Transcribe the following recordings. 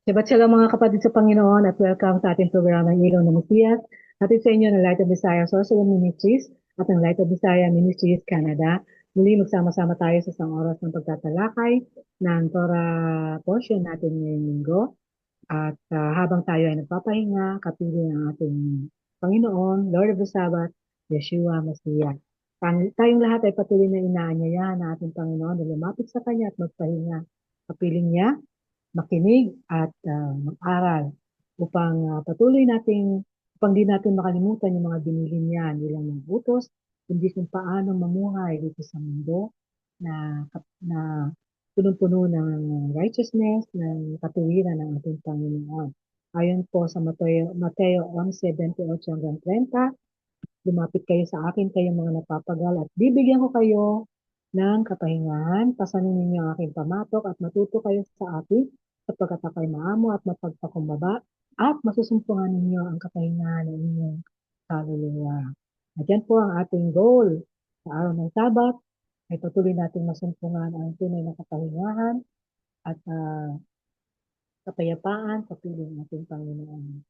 Shabbat shalom mga kapatid sa Panginoon at welcome sa ating programa ng Ilaw ng Mesiyas. Hatid sa inyo ng Light of Desire Social Ministries at ng Light of Desire Ministries Canada. Muli magsama-sama tayo sa isang oras ng pagtatalakay ng Torah portion natin ngayong linggo. At habang tayo ay nagpapahinga, kapiling ang ating Panginoon, Lord of the Sabbath, Yeshua Mashiach. Tayong lahat ay patuloy na inaanyayahan ng ating Panginoon na lumapit sa Kanya at magpahinga. Kapiling niya makinig at mag-aral upang upang di natin makalimutan yung mga binili niya, hindi lang ng utos, kundi kung paano mamuhay dito sa mundo na punong-puno ng righteousness, ng katuwiran ng ating Panginoon. Ayon po sa Mateo 11:28 hanggang 30, lumapit kayo sa akin, kayong mga napapagal, at bibigyan ko kayo ng kapahingahan. Pasanin ninyo ang aking pamatok at matuto kayo sa akin, sapagkat ako'y maamo at mapagpakumbaba, at masusumpungan ninyo ang kapahingahan ng inyong kaluluwa. At yan po ang ating goal sa araw ng Sabat, ay patuloy nating masumpungan ang tunay na kapahingahan at kapayapaan sa piling ng ating Panginoon,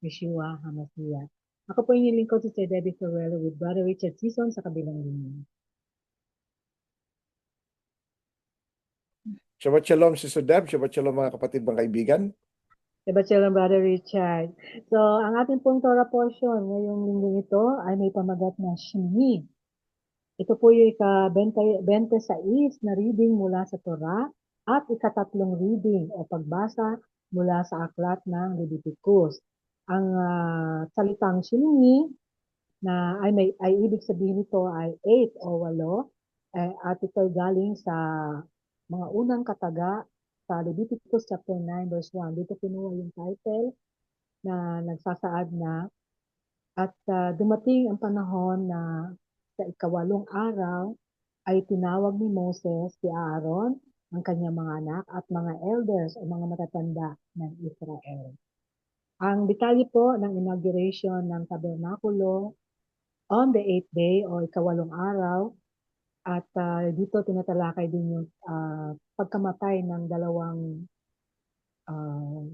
Yeshua HaMashiach. Ako po yung lingkod si Sir Debbie Ferrero with Brother Richard Sison sa kabilang linya. Shabbat Shalom, Sister Deb. Shabbat Shalom, mga kapatid, mga kaibigan. Shabbat Shalom, Brother Richard. So, ang ating pong Torah portion ngayong linggo ito ay may pamagat na Shimi. Ito po yung ika-26 na reading mula sa Torah at ikatatlong reading o pagbasa mula sa aklat ng Leviticus. Ang salitang Shimi na ay ibig sabihin nito ay 8 o 8 at ito galing sa mga unang kataga sa Leviticus chapter 9 verse 1. Dito kinuha yung title na nagsasaad na at dumating ang panahon na sa ikawalong araw ay tinawag ni Moses si Aaron, ang kanyang mga anak at mga elders o mga matatanda ng Israel. Ang detalye po ng inauguration ng tabernakulo on the 8th day o ikawalong araw at dito tinatalakay din yung pagkamatay ng dalawang uh,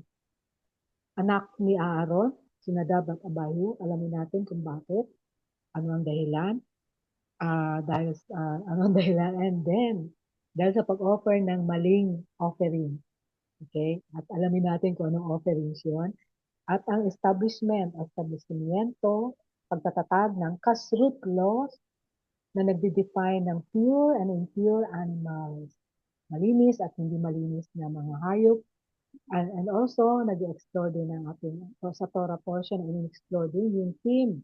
anak ni Aaron, si Nadab at Abihu. Alamin natin kung bakit, ano ang dahilan, ano ang dahilan, and then dahil sa pag-offer ng maling offering. Okay? At alamin natin kung anong offerings yun. At ang establishmento, pagtatatag ng kashrut laws na nagde-define ng pure and impure animals, malinis at hindi malinis na mga hayop. And also, nag-explore din ng ating, sa Torah portion, in-explore din yung theme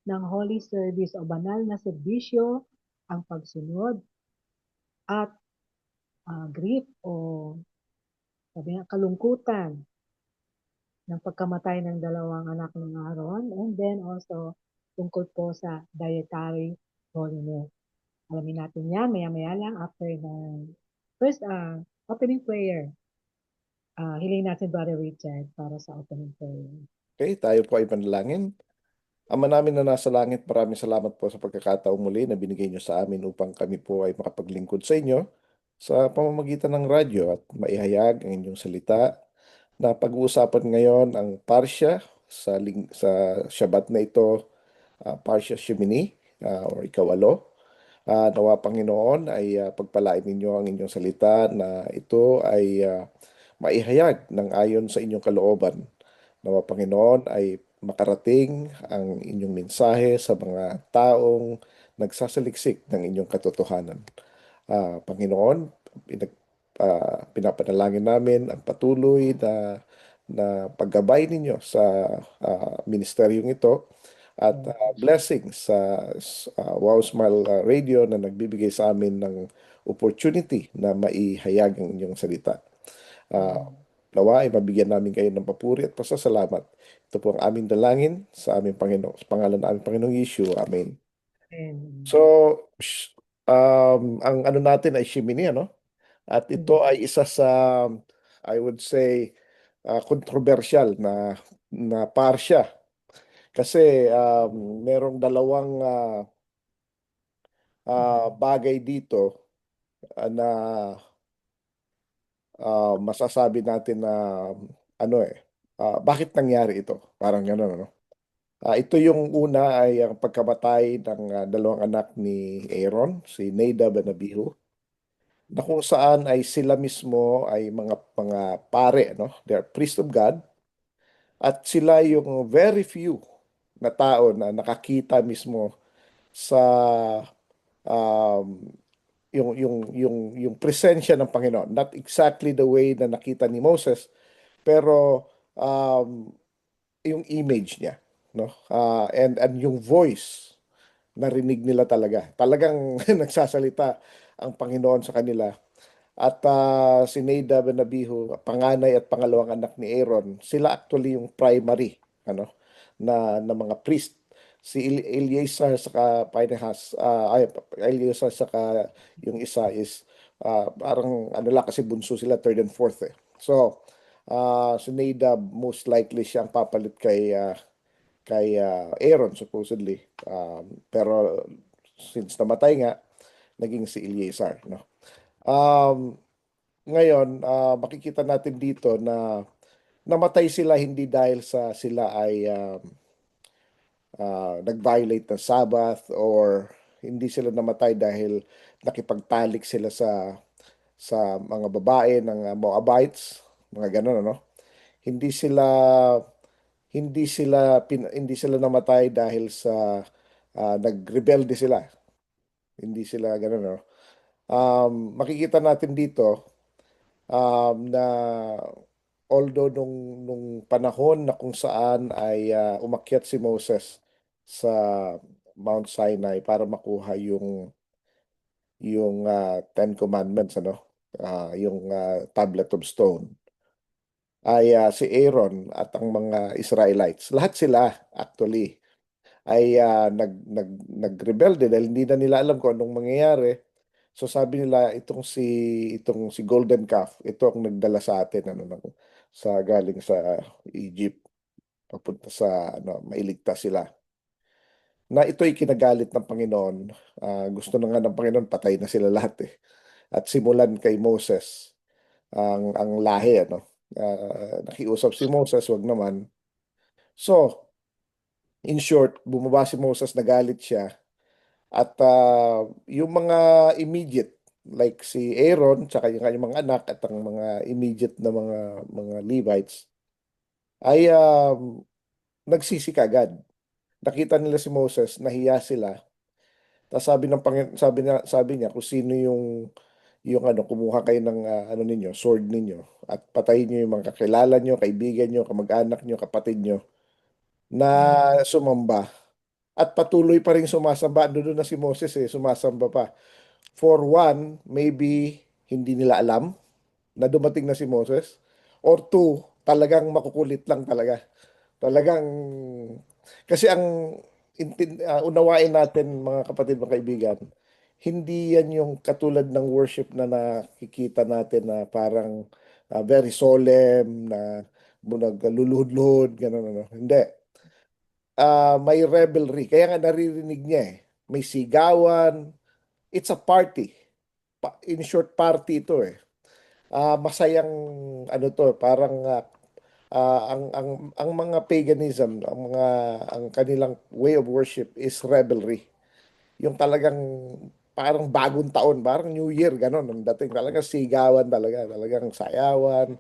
ng Holy Service o banal na serbisyo, ang pagsunod at grief o sabi nga, kalungkutan ng pagkamatay ng dalawang anak ng Aaron, and then also tungkol po sa dietary holiness. Alamin natin yan maya-maya lang after ng first opening prayer. Hiling natin Brother Richard para sa opening prayer. Okay, tayo po ay panalangin. Ama namin na nasa langit, maraming salamat po sa pagkakataong muli na binigay niyo sa amin upang kami po ay makapaglingkod sa inyo sa pamamagitan ng radyo at maihayag ang inyong salita na pag-uusapan ngayon ang parsya sa Shabbat na ito, parsya Shemini or ikawalo. Nawa Panginoon ay pagpalain ninyo ang inyong salita na ito ay maihayag ng ayon sa inyong kalooban. Nawa Panginoon ay makarating ang inyong mensahe sa mga taong nagsasaliksik ng inyong katotohanan. Panginoon, pinapanalangin namin ang patuloy na paggabay ninyo sa ministeryong ito at blessing sa Wow Smile Radio na nagbibigay sa amin ng opportunity na maihayag ang inyong salita. Uh, Nawa ay mabigyan namin kayo ng papuri at pasasalamat. Ito po ang aming dalangin sa aming Panginoon, sa pangalan ng aming Panginoong Yeshua. Amen. Amen. So, ang ano natin ay Shimini, ano? At ito ay isa sa, I would say, controversial na parsya. Kasi merong dalawang bagay dito na masasabi natin na ano bakit nangyari ito? Parang gano'n, ano? Ito yung una ay ang pagkamatay ng dalawang anak ni Aaron, si Nadab and Abihu, na kung saan ay sila mismo ay mga pare, no? They are priest of God at sila yung very few na tao na nakakita mismo sa um, yung presensya ng Panginoon. Not exactly the way na nakita ni Moses, pero yung image niya, no? And yung voice narinig nila talaga. Talagang nagsasalita ang Panginoon sa kanila. At si Nadab and Abihu, panganay at pangalawang anak ni Aaron, sila actually yung primary na mga priest. Si Eleazar saka Phinehas, Eleazar saka yung isa is parang ano lang kasi bunso sila, third and fourth eh. So, si Nadab most likely siyang papalit kay Aaron supposedly. Pero since namatay nga, naging si Eleazar, no? Um, Ngayon, makikita natin dito na namatay sila hindi dahil sa sila ay nag-violate ng Sabbath, or hindi sila namatay dahil nakipagtalik sila sa mga babae ng Moabites, mga ganun, ano? Hindi sila hindi sila namatay dahil sa nagrebelde sila. Hindi sila ganun, no? Makikita natin dito na although nung panahon na kung saan ay umakyat si Moses sa Mount Sinai para makuha yung Ten Commandments, ano? Yung tablet of stone, ay si Aaron at ang mga Israelites, lahat sila actually ay nagrebelde dahil hindi na nila alam kung anong mangyayari. So sabi nila itong si Golden Calf, ito ang nagdala sa atin sa galing sa Egypt papunta sa mailigtas sila. Na ito'y kinagalit ng Panginoon. Gusto na nga ng Panginoon patay na sila lahat eh. At simulan kay Moses ang lahi, ano. Nakiusap si Moses, wag naman. So, in short, bumaba si Moses, nagalit siya. At yung mga immediate, like si Aaron, tsaka yung kanyang mga anak at ang mga immediate na mga Levites, ay nagsisi kagad. Nakita nila si Moses, nahiya sila. Tapos sabi niya kung sino yung kumuha kayo ng ano ninyo, sword ninyo, at patayin niyo yung mga kakilala niyo, kaibigan niyo, kamag-anak niyo, kapatid niyo na sumamba. At patuloy pa rin sumasamba. Doon na si Moses sumasamba pa. For one, maybe hindi nila alam na dumating na si Moses. Or two, talagang makukulit lang talaga. Talagang, kasi unawain natin mga kapatid, mga kaibigan, hindi yan yung katulad ng worship na nakikita natin na parang very solemn, na nagluluhod-luhod, gano'n, ano. Hindi. May revelry. Kaya nga naririnig niya eh. May sigawan. It's a party. In short, party ito eh. Masayang ano to, parang ang mga paganism, ang kanilang way of worship is revelry. Yung talagang parang bagong taon, parang New Year, ganon ang dating. Talagang sigawan talaga, talagang sayawan,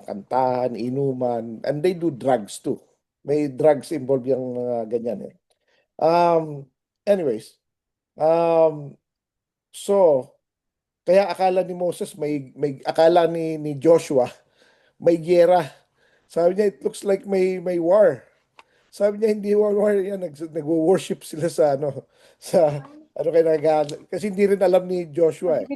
kantahan, inuman, and they do drugs too. May drugs involved yung mga ganyan eh. Um, anyways, um, so, kaya akala ni Moses, may akala ni Joshua, may giyera. Sabi niya, it looks like may war. Sabi niya, hindi war yan. Nagwo-worship sila sa sa ano kaya kasi hindi rin alam ni Joshua eh.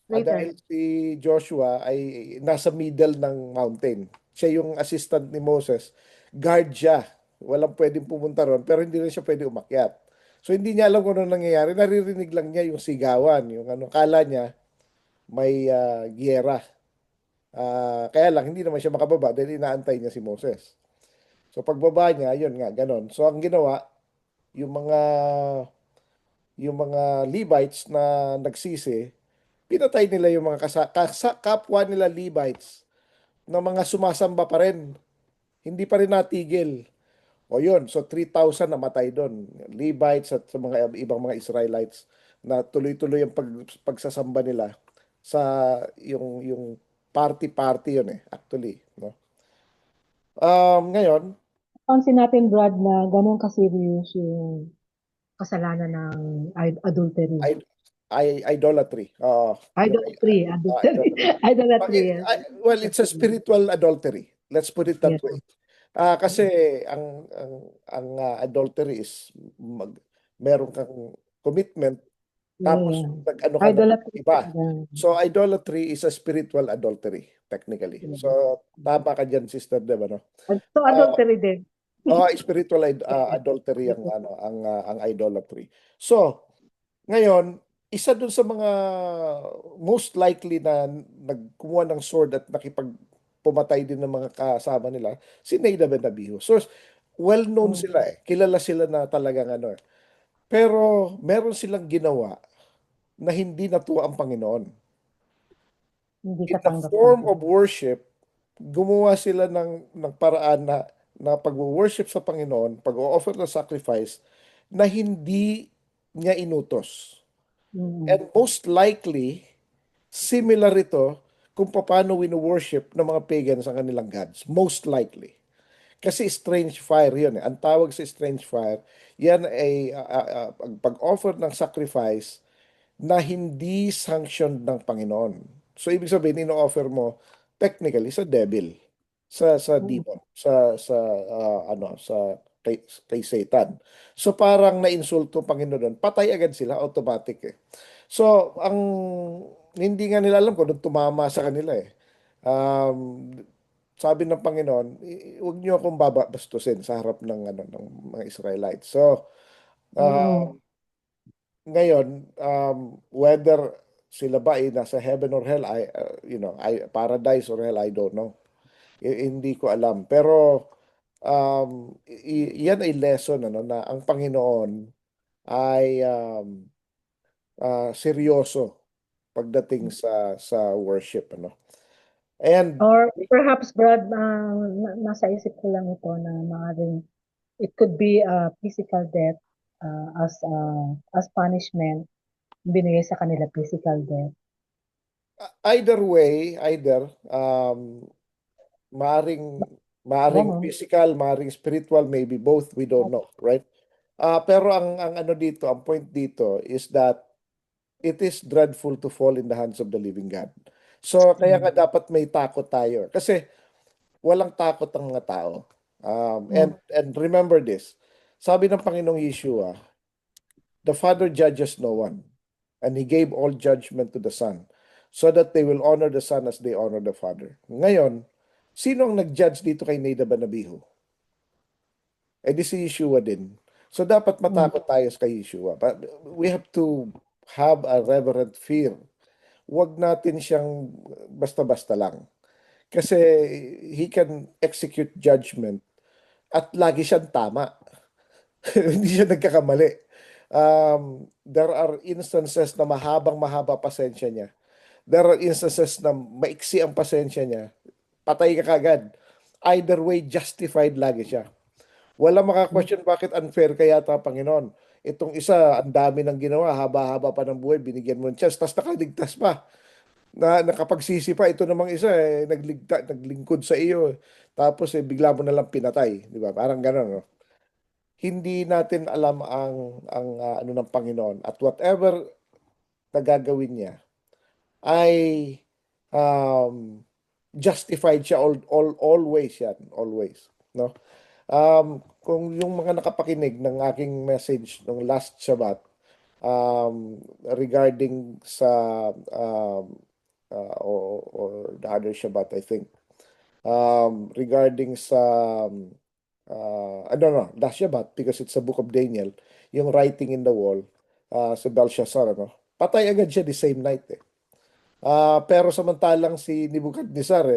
Later. Dahil si Joshua ay nasa middle ng mountain. Siya yung assistant ni Moses. Guard siya. Walang pwedeng pumunta ron, pero hindi rin siya pwede umakyat. So hindi niya alam kung ano nangyayari. Naririnig lang niya yung sigawan, yung kala niya may giyera. Kaya lang hindi naman siya makababa dahil inaantay niya si Moses. So pagbaba niya, yun nga, ganon. So ang ginawa, yung mga yung mga Levites na nagsisi, pinatay nila yung mga kapwa nila Levites na mga sumasamba pa rin. Hindi pa rin natigil. O yun, so 3,000 namatay doon. Levites at sa mga ibang mga Israelites na tuloy-tuloy ang pagsasamba nila sa yung party-party yun actually, no? Ngayon, Pansin natin, Brad, na ganun ka-serious yung kasalanan ng adultery. I, idolatry. Idolatry, adultery, Idolatry. idolatry. Yes. Well, it's a spiritual adultery. Let's put it that Yes. way. Kasi ang adultery is meron kang commitment tapos Yeah. nag-ano ka na Idolatry iba. talaga. So idolatry is a spiritual adultery technically. Yeah. So tama ka diyan, Sister Deb, ano? So, Ah, adultery din. spiritual adultery ang idolatry. So ngayon, isa dun sa mga most likely na nagkumuha ng sword at nakipagpumatay din ng mga kasama nila, si Nadab and Abihu. So, well-known Mm, sila eh. Kilala sila na talagang ano eh. Pero meron silang ginawa na hindi natuwa ang Panginoon. hindi In the form katanggap-tanggap. of worship, gumawa sila ng paraan na pag-worship sa Panginoon, pag-offer ng sacrifice, na hindi niya inutos. Mm, And most likely, similar ito kung paano wino-worship ng mga pagans ang kanilang gods. Most likely. Kasi strange fire yun eh. Ang tawag sa strange fire, yan ay ang pag-offer ng sacrifice na hindi sanctioned ng Panginoon. So ibig sabihin, ino-offer mo technically sa devil, sa mm, demon, sa kay Satan. So parang na-insulto ang Panginoon doon, patay agad sila automatic eh. So ang hindi nga nila alam kung nung tumama sa kanila eh. Um, Sabi ng Panginoon, huwag niyo akong babastusin sa harap ng mga Israelites. So, mm, ngayon, whether sila ba ay nasa heaven or hell, paradise or hell, I don't know. Hindi ko alam. Pero yan ay lesson ano na ang Panginoon ay seryoso pagdating mm. sa worship ano. And Or perhaps, Brad, nasa isip ko lang ito na maaaring it could be a physical death as punishment binigay sa kanila physical death. either way, either maaring Wala maaring no? physical, maaring spiritual, maybe both, we don't know, right? Pero ang ano dito, ang point dito is that it is dreadful to fall in the hands of the living God. So kaya Mm, nga dapat may takot tayo kasi walang takot ang mga tao. mm, And remember this. Sabi ng Panginoong Yeshua, the Father judges no one, and He gave all judgment to the Son, so that they will honor the Son as they honor the Father. Ngayon, sino ang nag-judge dito kay Nadab and Abihu? Eh di si Yeshua din. So dapat mm, matakot tayo kay Yeshua. But we have to have a reverent fear. Huwag natin siyang basta-basta lang. Kasi He can execute judgment at lagi siyang tama. Hindi siya nagkakamali. There are instances na mahaba pasensya niya. There are instances na maiksi ang pasensya niya. Patay ka kagad. Either way, justified lagi siya. Wala mm, maka-question bakit unfair kaya ta, Panginoon. Itong isa, ang dami ng ginawa, haba-haba pa ng buhay, binigyan mo ng chance, tapos nakaligtas pa. Nakapagsisi pa, ito namang isa, naglingkod sa iyo. Tapos bigla mo na lang pinatay. Di ba? Parang gano'n, no? Hindi natin alam ang ano ng Panginoon at whatever na gagawin niya ay um, justified siya always yan, always, no? Kung yung mga nakapakinig ng aking message ng last Shabbat regarding sa or the other Shabbat, I think, regarding sa I don't know, last Shabbat because it's a book of Daniel, yung writing in the wall sa Belshazzar, ano? Patay agad siya the same night eh. Pero samantalang si Nebuchadnezzar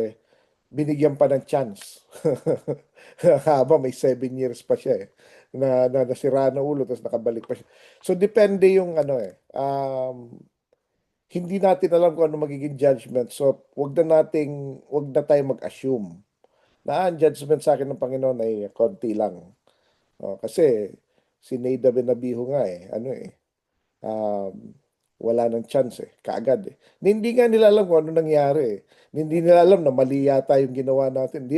binigyan pa ng chance. Haba, may 7 years pa siya na nasira na ulo tapos nakabalik pa siya. So depende yung ano hindi natin alam kung ano magiging judgment. So, wag na tayong mag-assume na ang judgment sa akin ng Panginoon ay konti lang. Kasi si Nada Benabiho nga ano um, wala nang chance kaagad eh. Hindi nga nila alam kung ano nangyari eh. Hindi nila alam na mali yata yung ginawa natin.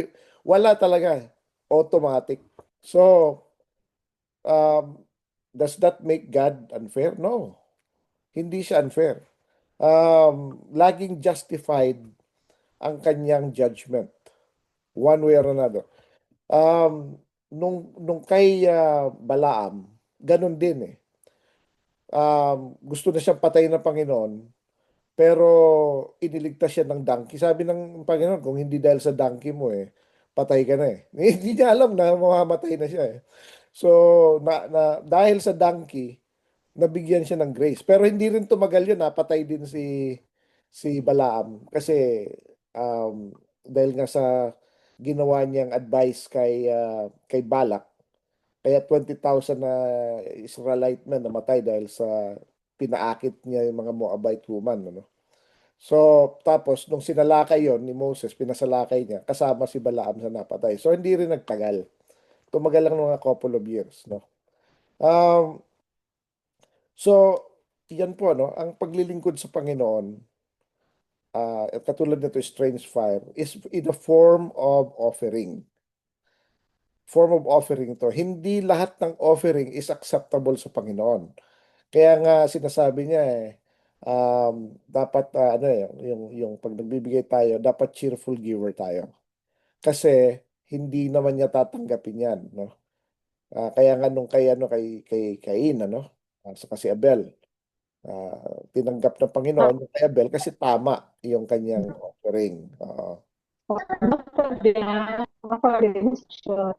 Wala talaga. Automatic. So, um, does that make God unfair? No. Hindi siya unfair. Laging justified ang kanyang judgment. One way or another. Nung kay Balaam, ganun din eh. Gusto na siyang patayin ng Panginoon, pero iniligtas siya ng donkey. Sabi ng Panginoon, kung hindi dahil sa donkey mo patay ka na eh. Hindi niya alam na mamamatay na siya eh. So, dahil sa donkey, nabigyan siya ng grace. Pero hindi rin tumagal yun, napatay din si Balaam. Kasi dahil nga sa ginawa niyang advice kay Balak, kaya 20,000 na Israelite men namatay dahil sa pinaakit niya yung mga Moabite woman. Ano? So, tapos, nung sinalakay yon ni Moses, pinasalakay niya, kasama si Balaam sa napatay. So, hindi rin nagtagal. Tumagal lang ng mga couple of years. No? Um, so, yan po, no? Ang paglilingkod sa Panginoon, at katulad nito, strange fire, is in the form of offering. Form of offering to. Hindi lahat ng offering is acceptable sa Panginoon. Kaya nga sinasabi niya dapat ano yung pag nagbibigay tayo, dapat cheerful giver tayo. Kasi hindi naman niya tatanggapin 'yan, no? Kaya nga nung kay Cain sa kasi Abel, tinanggap ng Panginoon yung kay Abel kasi tama yung kanyang offering. According sa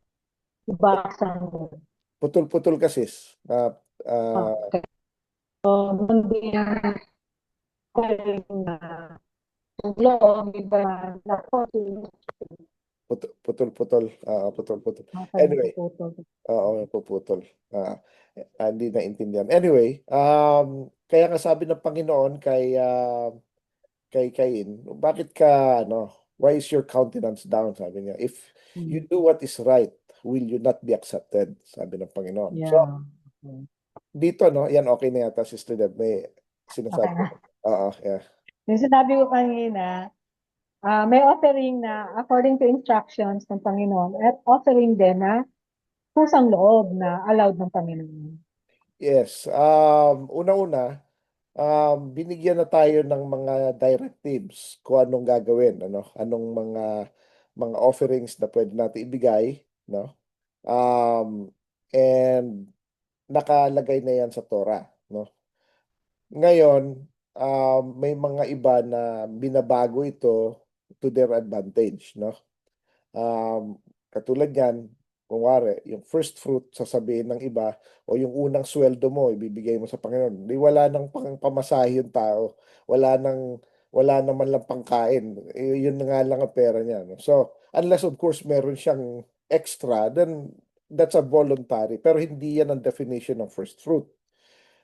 basan mo. Putol-putol kasi. Okay. So, hindi na na loob, iba na po, Putol-putol, putol-putol. okay, Anyway, napuputol. oo, puputol. Hindi naintindihan. Anyway, kaya nga sabi ng Panginoon kay Cain, bakit ka, why is your countenance down? Sabi niya, if you Hmm. do what is right, will you not be accepted? Sabi ng Panginoon. So, Yeah. Okay. dito, yan okay na yata, Sister Deb. May Okay sinasabi na. ko. Oo, yeah. Yung sinabi ko kanina, may offering na according to instructions ng Panginoon at offering din na kusang loob na allowed ng Panginoon. Yes. Una-una, binigyan na tayo ng mga directives kung anong gagawin, anong mga offerings na pwede natin ibigay, no? And nakalagay na yan sa Torah, no? Ngayon, may mga iba na binabago ito to their advantage, no? Katulad yan, kunwari, yung first fruit sasabihin ng iba o yung unang sweldo mo ibibigay mo sa Panginoon. Di wala nang pamasahe yung tao. Wala naman lang pangkain. Yun na nga lang ang pera niya. No? So, unless of course meron siyang extra, then that's a voluntary. Pero hindi yan ang definition ng first fruit.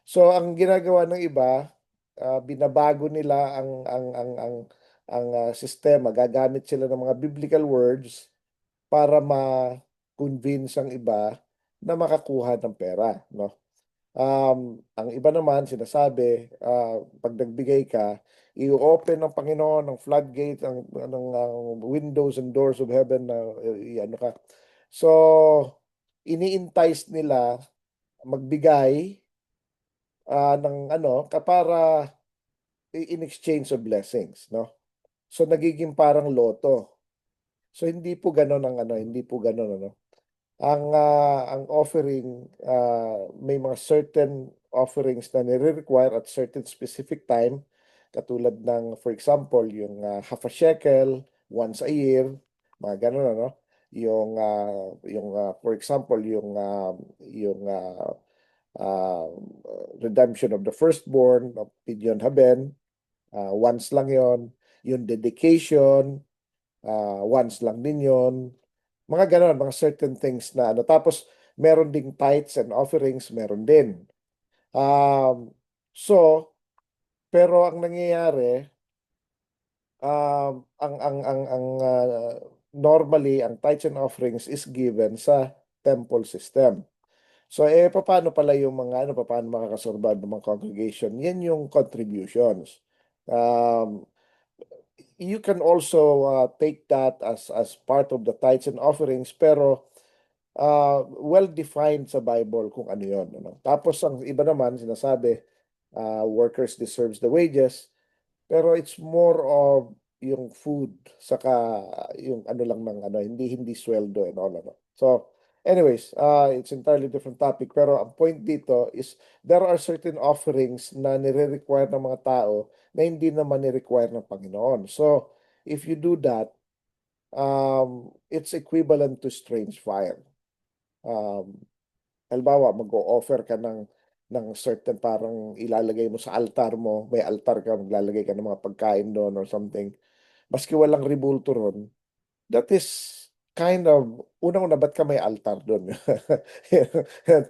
So, ang ginagawa ng iba, binabago nila ang sistema. Gagamit sila ng mga biblical words para ma-convince ang iba na makakuha ng pera, no? Ang iba naman sinasabi, pag nagbigay ka, i-open ng Panginoon ng floodgate, ang windows and doors of heaven na ano ka. So, ini-entice nila magbigay ng para in exchange of blessings, no? So nagiging parang loto. So hindi po ganoon hindi po ganoon ang offering, may mga certain offerings na nire-require at certain specific time, katulad ng, for example, yung half a shekel, once a year, mga ganun, for example, uh, redemption of the firstborn of Pidyon Haben, once lang yon. Yung dedication, once lang din yon. Mga ganon, mga certain things na Tapos, meron ding tithes and offerings, meron din. So, Pero ang nangyayari, normally ang tithes and offerings is given sa temple system. So paano pala yung mga paano makakasurvive ng mga congregation? Yan yung contributions. Um, you can also take that as part of the tithes and offerings, pero well defined sa Bible kung ano yon, ano. Tapos ang iba naman sinasabi, workers deserves the wages, pero it's more of yung food saka yung ano lang ng ano, hindi sweldo and all, ano. So anyways, it's entirely different topic, pero ang point dito is there are certain offerings na nire-require ng mga tao na hindi naman ni-require ng Panginoon. So if you do that, it's equivalent to strange fire. Um, Halimbawa, mag-o-offer ka ng certain, parang ilalagay mo sa altar mo, may altar ka, maglalagay ka ng mga pagkain doon or something. Maski walang rebulto ron, that is kind of, unang-una, ba't ka may altar doon?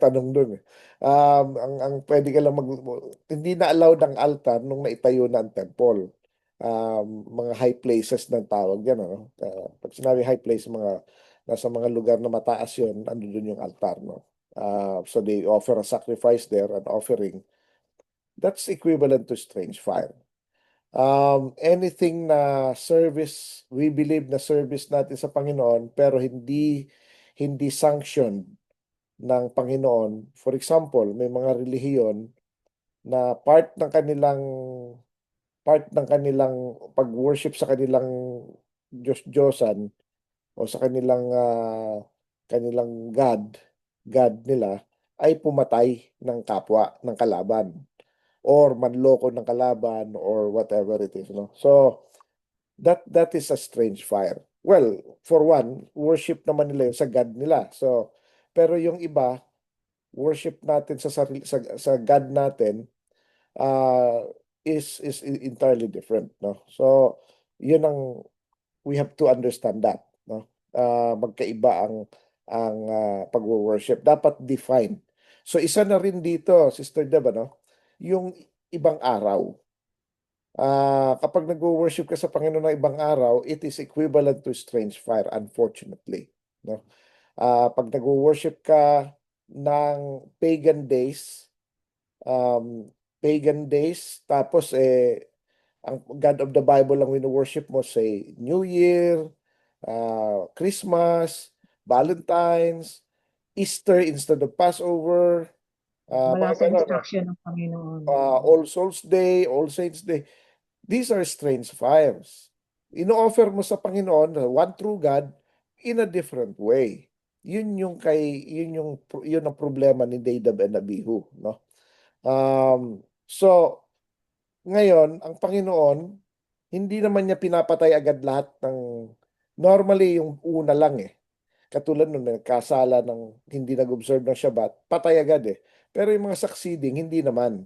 Tanong doon. Ang pwede ka lang hindi na allowed ang altar nung naitayo na ang temple. Mga high places ng tawag yan, ano? Pag sinabi high place, nasa mga lugar na mataas yun, ando doon yung altar, no? So they offer a sacrifice there, an offering. That's equivalent to strange fire. Anything na service, we believe na service natin sa Panginoon, pero hindi sanctioned ng Panginoon. For example, may mga relihiyon na part ng kanilang pag-worship sa kanilang Diyos-Diyosan o sa kanilang God nila, ay pumatay ng kapwa, ng kalaban, or manloko ng kalaban, or whatever it is, no? So that is a strange fire. Well, for one, worship naman nila yun sa God nila. So, pero yung iba, worship natin sa sarili, sa God natin, uh, is entirely different, no? So, yun ang, we have to understand that, no? Magkaiba ang pag-worship. Dapat define. So, isa na rin dito, Sister Deb, no? Yung ibang araw. Kapag nag-worship ka sa Panginoon ng ibang araw, it is equivalent to strange fire, unfortunately, no? Pag nag-worship ka ng pagan days, um, tapos ang God of the Bible lang wino-worship mo, say New Year, Christmas, Valentine's, Easter instead of Passover, Wala mga sa gano'n, no? instruction ng Panginoon. All Souls Day, All Saints Day. These are strange fires. Ino-offer mo sa Panginoon, one true God, in a different way. Yun ang problema ni Nadab and Abihu, no? So ngayon, ang Panginoon, hindi naman niya pinapatay agad lahat ng, normally yung una lang eh. Katulad nung nagkasala ng hindi nag-observe ng Shabbat, patay agad eh. Pero yung mga succeeding, hindi naman.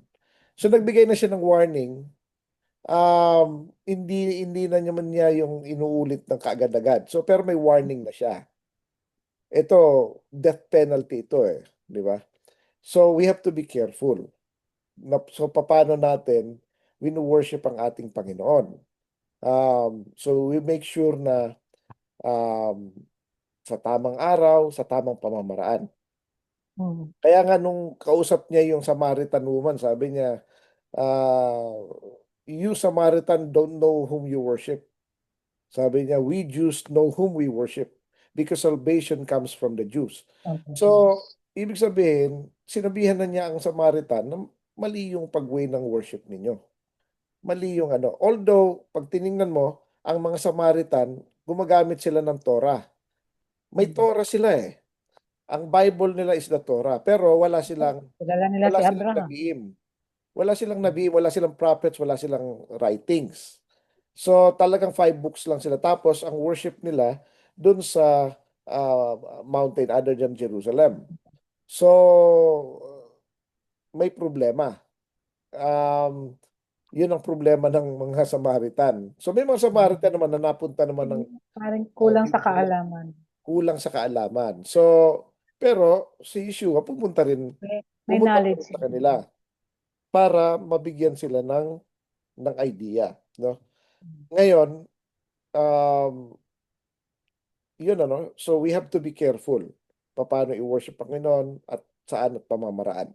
So nagbigay na siya ng warning. Hindi na naman niya yung inuulit ng kaagad-agad. So pero may warning na siya. Ito, death penalty ito eh, di ba? So we have to be careful. So paano natin wino-worship ang ating Panginoon? So we make sure na um, sa tamang araw, sa tamang pamamaraan. Hmm. Kaya nga nung kausap niya yung Samaritan woman, sabi niya, uh, you Samaritan don't know whom you worship. Sabi niya, we Jews know whom we worship because salvation comes from the Jews. Okay, So, yes. ibig sabihin, sinabihan na niya ang Samaritan na mali yung pag-way ng worship ninyo. Mali yung ano. Although, pag tiningnan mo, ang mga Samaritan, gumagamit sila ng Torah. May Hmm. Torah sila eh. Ang Bible nila is the Torah. Pero wala silang, Kilala nila wala si silang Abraham. nabiim. Wala silang nabiim, wala silang prophets, wala silang writings. So talagang 5 books lang sila. Tapos ang worship nila dun sa uh, mountain other than Jerusalem. So may problema. Um, Yun ang problema ng mga Samaritan. So may mga Samaritan naman na napunta naman Parang ng kulang sa Jerusalem. kaalaman. Kulang sa kaalaman. So, pero si Yeshua May pumunta pa knowledge rin sa sila. kanila para mabigyan sila ng ng idea, no? Ngayon, um, yun ano, so we have to be careful paano i-worship Panginoon at saan at pamamaraan.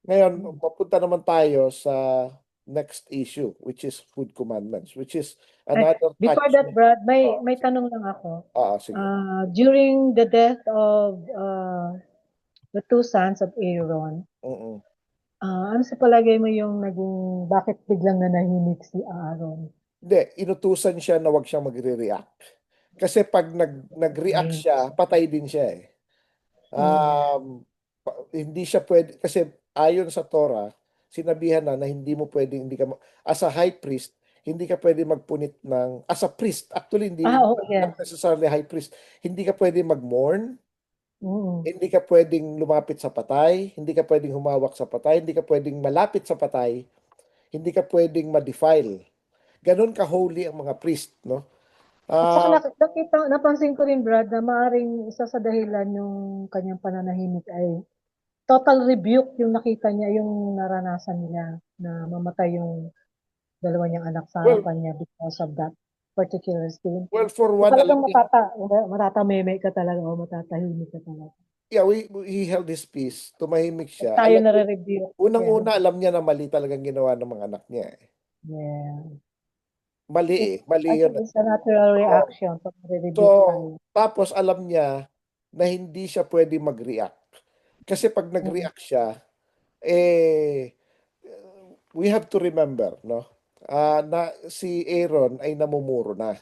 Ngayon, mapunta naman tayo sa next issue, which is food commandments, which is Ay, another before touch. that, Brad, may Ah, may tanong lang ako. sige. During the death of the two sons of Aaron, Mm-mm. ano sa palagay mo yung bakit biglang nanahimik si Aaron? Hindi, inutusan siya na wag siyang magre-react. Kasi pag nag-react Okay. siya, patay din siya eh. Mm. Hindi siya pwede, kasi ayon sa Torah, sinabihan na hindi mo pwedeng, hindi ka, as a high priest, hindi ka pwede magpunit as a priest, actually, hindi, Oh, not yes. necessarily high priest, hindi ka pwede mag-mourn, Mm. hindi ka pwedeng lumapit sa patay, hindi ka pwedeng humawak sa patay, hindi ka pwedeng malapit sa patay, hindi ka pwedeng ma-defile. Ganon ka-holy ang mga priest, no? At saka Ah, napansin ko rin, Brad, na maaaring isa sa dahilan yung kanyang pananahimik ay total rebuke yung nakita niya, yung naranasan niya na mamatay yung dalawa niyang anak sa well, harapan niya because of that particular sin. well, for So one, alam talagang niya, matatameme ka talaga o matatahimik ka talaga. yeah, he held his peace, tumahimik Pag siya. tayo nare-rebuke, yeah. Unang-una, alam niya na mali talagang ginawa ng mga anak niya eh. Yeah. Mali It, eh. Mali I yun think eh. it's a natural So, reaction pag so, nare-rebuke tayo. tapos alam niya na hindi siya pwede mag-react. Kasi pag Mm. nag-react siya, eh, we have to remember, no? Na si Aaron ay namumuro na.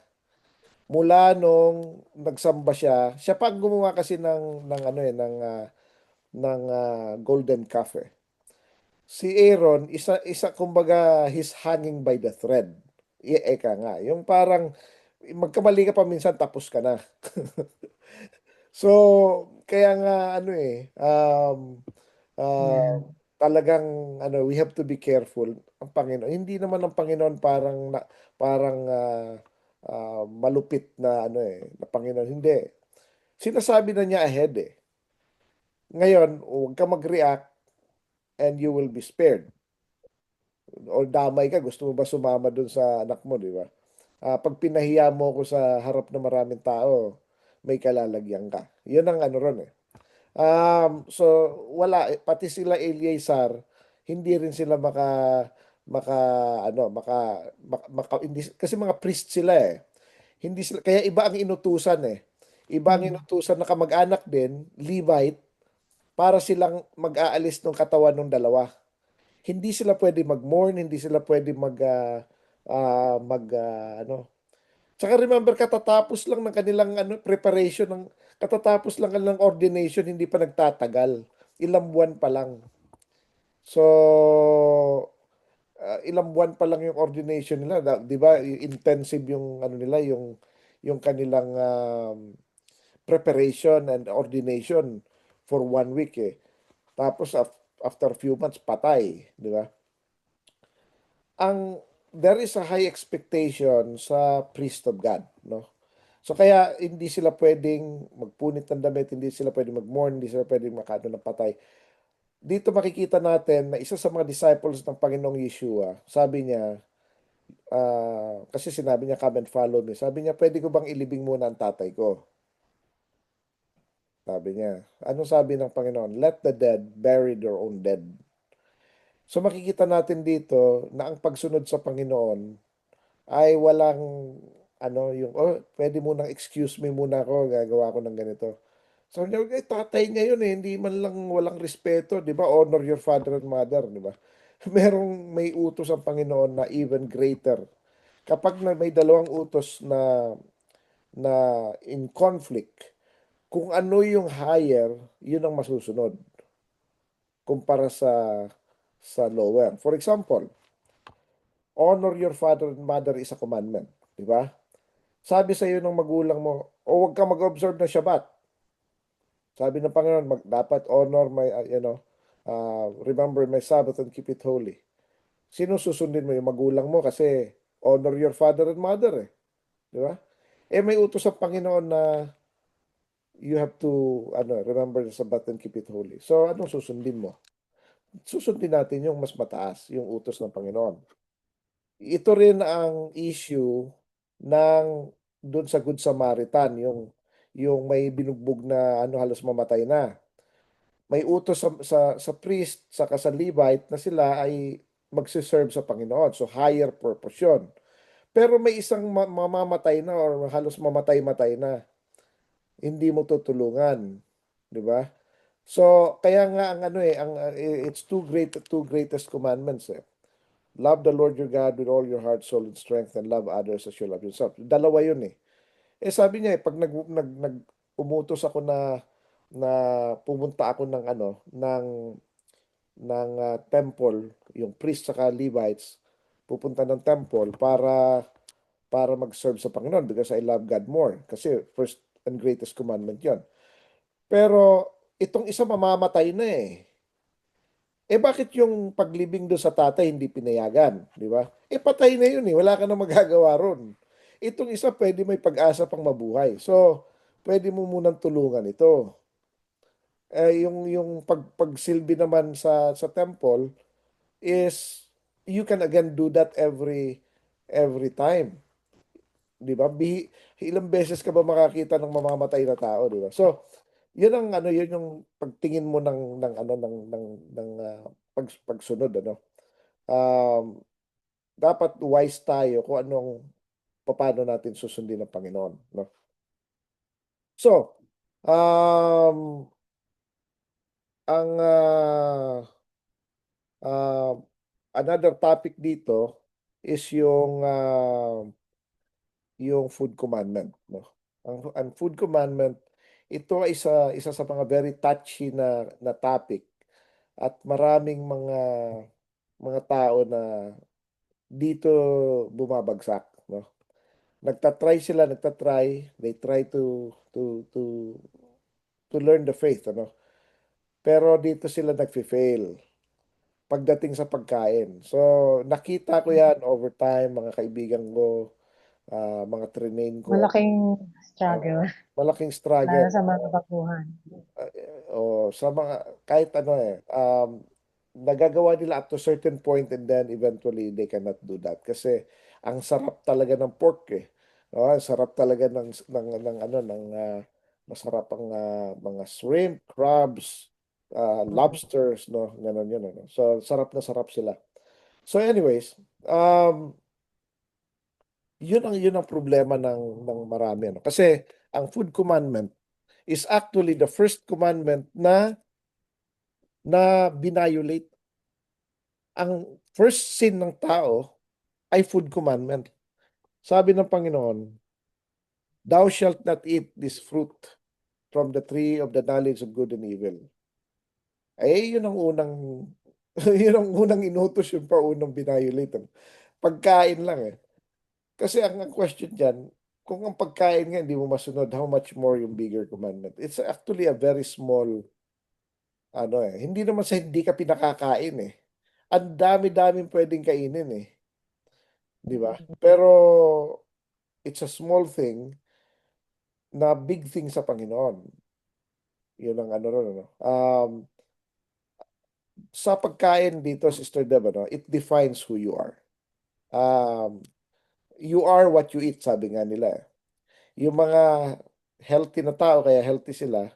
Mula nung nagsamba siya, siya pa ang gumawa kasi ng ano eh, ng golden calf eh. Si Aaron, isa kumbaga, he's hanging by the thread. Eka nga, yung parang magkamali ka pa minsan tapos ka na. So, kaya nga ano eh, Yeah. talagang ano, we have to be careful. Ang Panginoon, hindi naman ang Panginoon parang malupit na ano eh, na Panginoon. Hindi. Sinasabi na niya ahead eh. Ngayon, huwag ka mag-react and you will be spared. O damay ka, gusto mo ba sumama dun sa anak mo, di ba? Pag pinahiya mo ko sa harap ng maraming tao, may kalalagyan ka. Yun ang ano ron eh. So wala pati sila Eleazar, hindi rin sila maka ano hindi, kasi mga priest sila eh. Hindi sila, kaya iba ang inutusan eh. Iba ang Mm. inutusan na kamag-anak din, Levite, para silang mag-aalis ng katawan ng dalawa. Hindi sila pwede mag-mourn, hindi sila pwede ano. Tsaka remember, katatapos lang ng kanilang ano, preparation, katatapos lang kanilang ordination, hindi pa nagtatagal. Ilang buwan pa lang. So, ilang buwan pa lang yung ordination nila, 'di ba? Intensive yung ano nila, yung kanilang preparation and ordination for 1 week eh. Tapos after a few months patay, 'di ba? There is a high expectation sa priest of God, no? So kaya hindi sila pwedeng magpunit ng damit, hindi sila pwedeng mag-mourn, hindi sila pwedeng makano ng patay. Dito makikita natin na isa sa mga disciples ng Panginoong Yeshua, sabi niya, kasi sinabi niya, come and follow me. Sabi niya, pwede ko bang ilibing muna ang tatay ko? Sabi niya. Anong sabi ng Panginoon? Let the dead bury their own dead. So makikita natin dito na ang pagsunod sa Panginoon ay walang ano yung, pwede munang excuse me muna ako, gagawa ko ng ganito. So niya, tatay niya yun eh, hindi man lang walang respeto, di ba? Honor your father and mother, di ba? May utos ang Panginoon na even greater. Kapag may dalawang utos na in conflict, kung ano yung higher, yun ang masusunod kumpara sa lower. For example, honor your father and mother is a commandment, di ba? Sabi sa iyo ng magulang mo, o huwag ka mag-observe ng Shabbat. Sabi ng Panginoon, dapat honor remember my Sabbath and keep it holy. Sino susundin mo? Yung magulang mo kasi honor your father and mother eh. Di ba? May utos sa Panginoon na you have to remember the Sabbath and keep it holy. So, anong susundin mo? Susundin natin yung mas mataas, yung utos ng Panginoon. ito rin ang issue ng doon sa Good Samaritan, yung may binugbog na ano halos mamatay na. May utos sa priest saka sa Levite na sila ay magsiserve sa Panginoon. So higher purpose yun. Pero may isang mamamatay na or halos mamatay-matay na. Hindi mo tutulungan, 'di ba? So kaya nga ang ano ang it's two greatest commandments eh. Love the Lord your God with all your heart, soul, and strength, and love others as you love yourself. Dalawa yun eh. Sabi niya pag umutos ako na pumunta ako ng temple, yung priest saka Levites, pupunta ng temple para mag-serve sa Panginoon because I love God more. Kasi first and greatest commandment yon. Pero itong isa mamamatay na eh. Bakit yung paglibing doon sa tatay hindi pinayagan? Di ba? Patay na yun eh. Wala ka na magagawa ron. Itong isa pwede may pag-asa pang mabuhay. So, pwede mo munang tulungan ito. Yung pagsilbi naman sa temple is you can again do that every time. Di ba? Ilang beses ka ba makakita ng mamamatay na tao, di ba? So, yun ang ano, yun yung pagtingin mo ng pagsunod, ano. Um, Dapat wise tayo kung paano natin susundin ng Panginoon, no? So, um, ang uh, another topic dito is yung food commandment, no? Ang food commandment, ito ay isa sa mga very touchy na topic at maraming mga tao na dito bumabagsak, no? Nagtatry, they try to learn the faith, ano? Pero dito sila nagfi-fail pagdating sa pagkain. So, nakita ko yan over time, mga kaibigan ko, mga trinain ko, Malaking struggle, ah, malaking lalo struggle. sa mga baguhan. O sa mga kahit ano nagagawa nila up to certain point and then eventually they cannot do that kasi ang sarap talaga ng pork eh. No, ang sarap talaga masarap ang mga shrimp, crabs, lobsters, no, ganun yun ano. So sarap na sarap sila. So anyways, yun ang problema ng marami ano. Kasi ang food commandment is actually the first commandment na binayolate. Ang first sin ng tao ay food commandment. Sabi ng Panginoon, thou shalt not eat this fruit from the tree of the knowledge of good and evil. Yun ang unang yun ang unang inutos, yung paunang binayolate. Pagkain lang eh. Kasi ang question dyan, kung ang pagkain nga hindi mo masunod, how much more yung bigger commandment? It's actually a very small, hindi naman sa hindi ka pinakakain eh. Ang dami-daming pwedeng kainin eh. Di ba? Pero it's a small thing na big thing sa Panginoon. Yun ang ano ron, ano. Sa pagkain dito, Sister Deb, it defines who you are. Um, you are what you eat, sabi nga nila, eh. Yung mga healthy na tao, kaya healthy sila,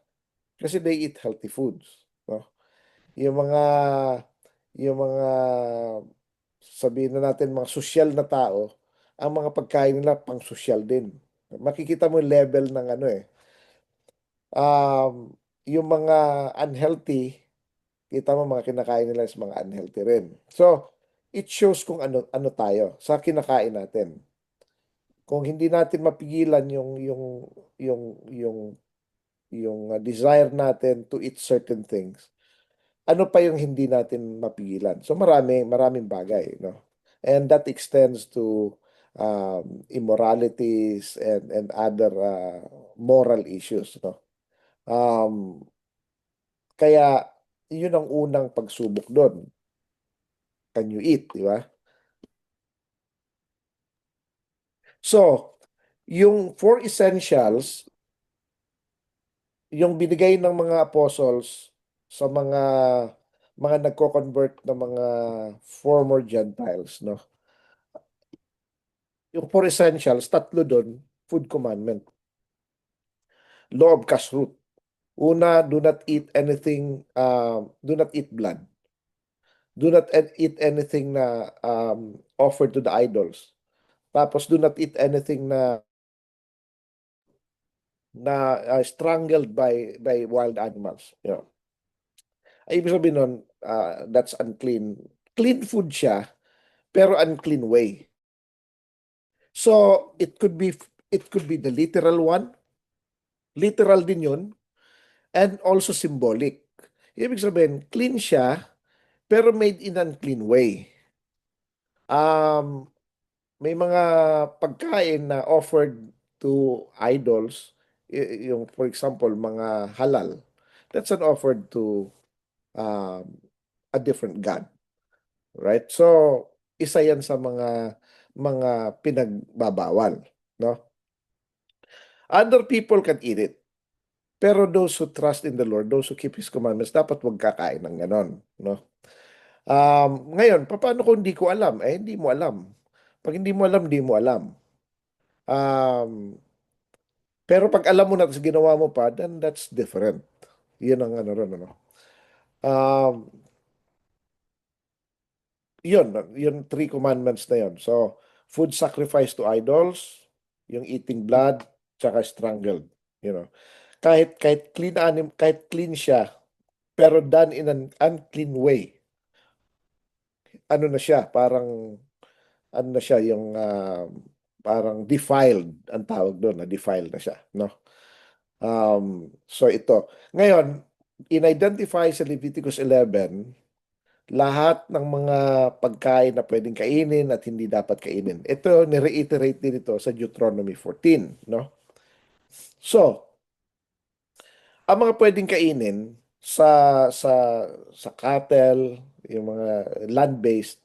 kasi they eat healthy foods. No? Yung mga, yung mga, sabihin na natin, mga sosyal na tao, ang mga pagkain nila pang sosyal din. Makikita mo yung level ng ano eh. Yung mga unhealthy, kita mo mga kinakain nila is mga unhealthy rin. So, it shows kung ano tayo sa kinakain natin. Kung hindi natin mapigilan yung yung yung desire natin to eat certain things, ano pa yung hindi natin mapigilan? So maraming bagay, no? And that extends to immoralities and other moral issues, no? Um, Kaya yun ang unang pagsubok doon. Can you eat, di ba? So, yung four essentials, yung binigay ng mga apostles sa mga nagko-convert na mga former Gentiles, no? Yung four essentials, tatlo doon, food commandment. Law of kashrut. Una, do not eat anything, do not eat blood. Do not eat anything na offered to the idols. Tapos do not eat anything na strangled by wild animals. Ay, ibig sabihin nun, that's unclean. Clean food siya, pero unclean way. So, it could be the literal one, literal din yun, and also symbolic. Ibig sabihin, clean siya, pero made in unclean way. Um, may mga pagkain na offered to idols, yung for example, mga halal. That's an offered to um, a different god, right? So, isa yan sa mga pinagbabawal, no? Other people can eat it. Pero those who trust in the Lord, those who keep His commandments, dapat wag kakain ng ganon, no? Ngayon, paano kung hindi ko alam? Hindi mo alam. Pag hindi mo alam, hindi mo alam. Um, pero pag alam mo na tapos ginawa mo pa, then that's different. Yun ang ano ron, ano. Um, yun, three commandments na yun. So, food sacrifice to idols, yung eating blood, tsaka strangled. You know. Kahit clean siya, pero done in an unclean way. Ano na siya, parang ano na siya yung parang defiled ang tawag doon, na defiled na siya, no? So ito. Ngayon, in-identify sa Leviticus 11 lahat ng mga pagkain na pwedeng kainin at hindi dapat kainin. Ito, ni-reiterate din ito sa Deuteronomy 14, no? So, ang mga pwedeng kainin sa sa cattle, yung mga land-based,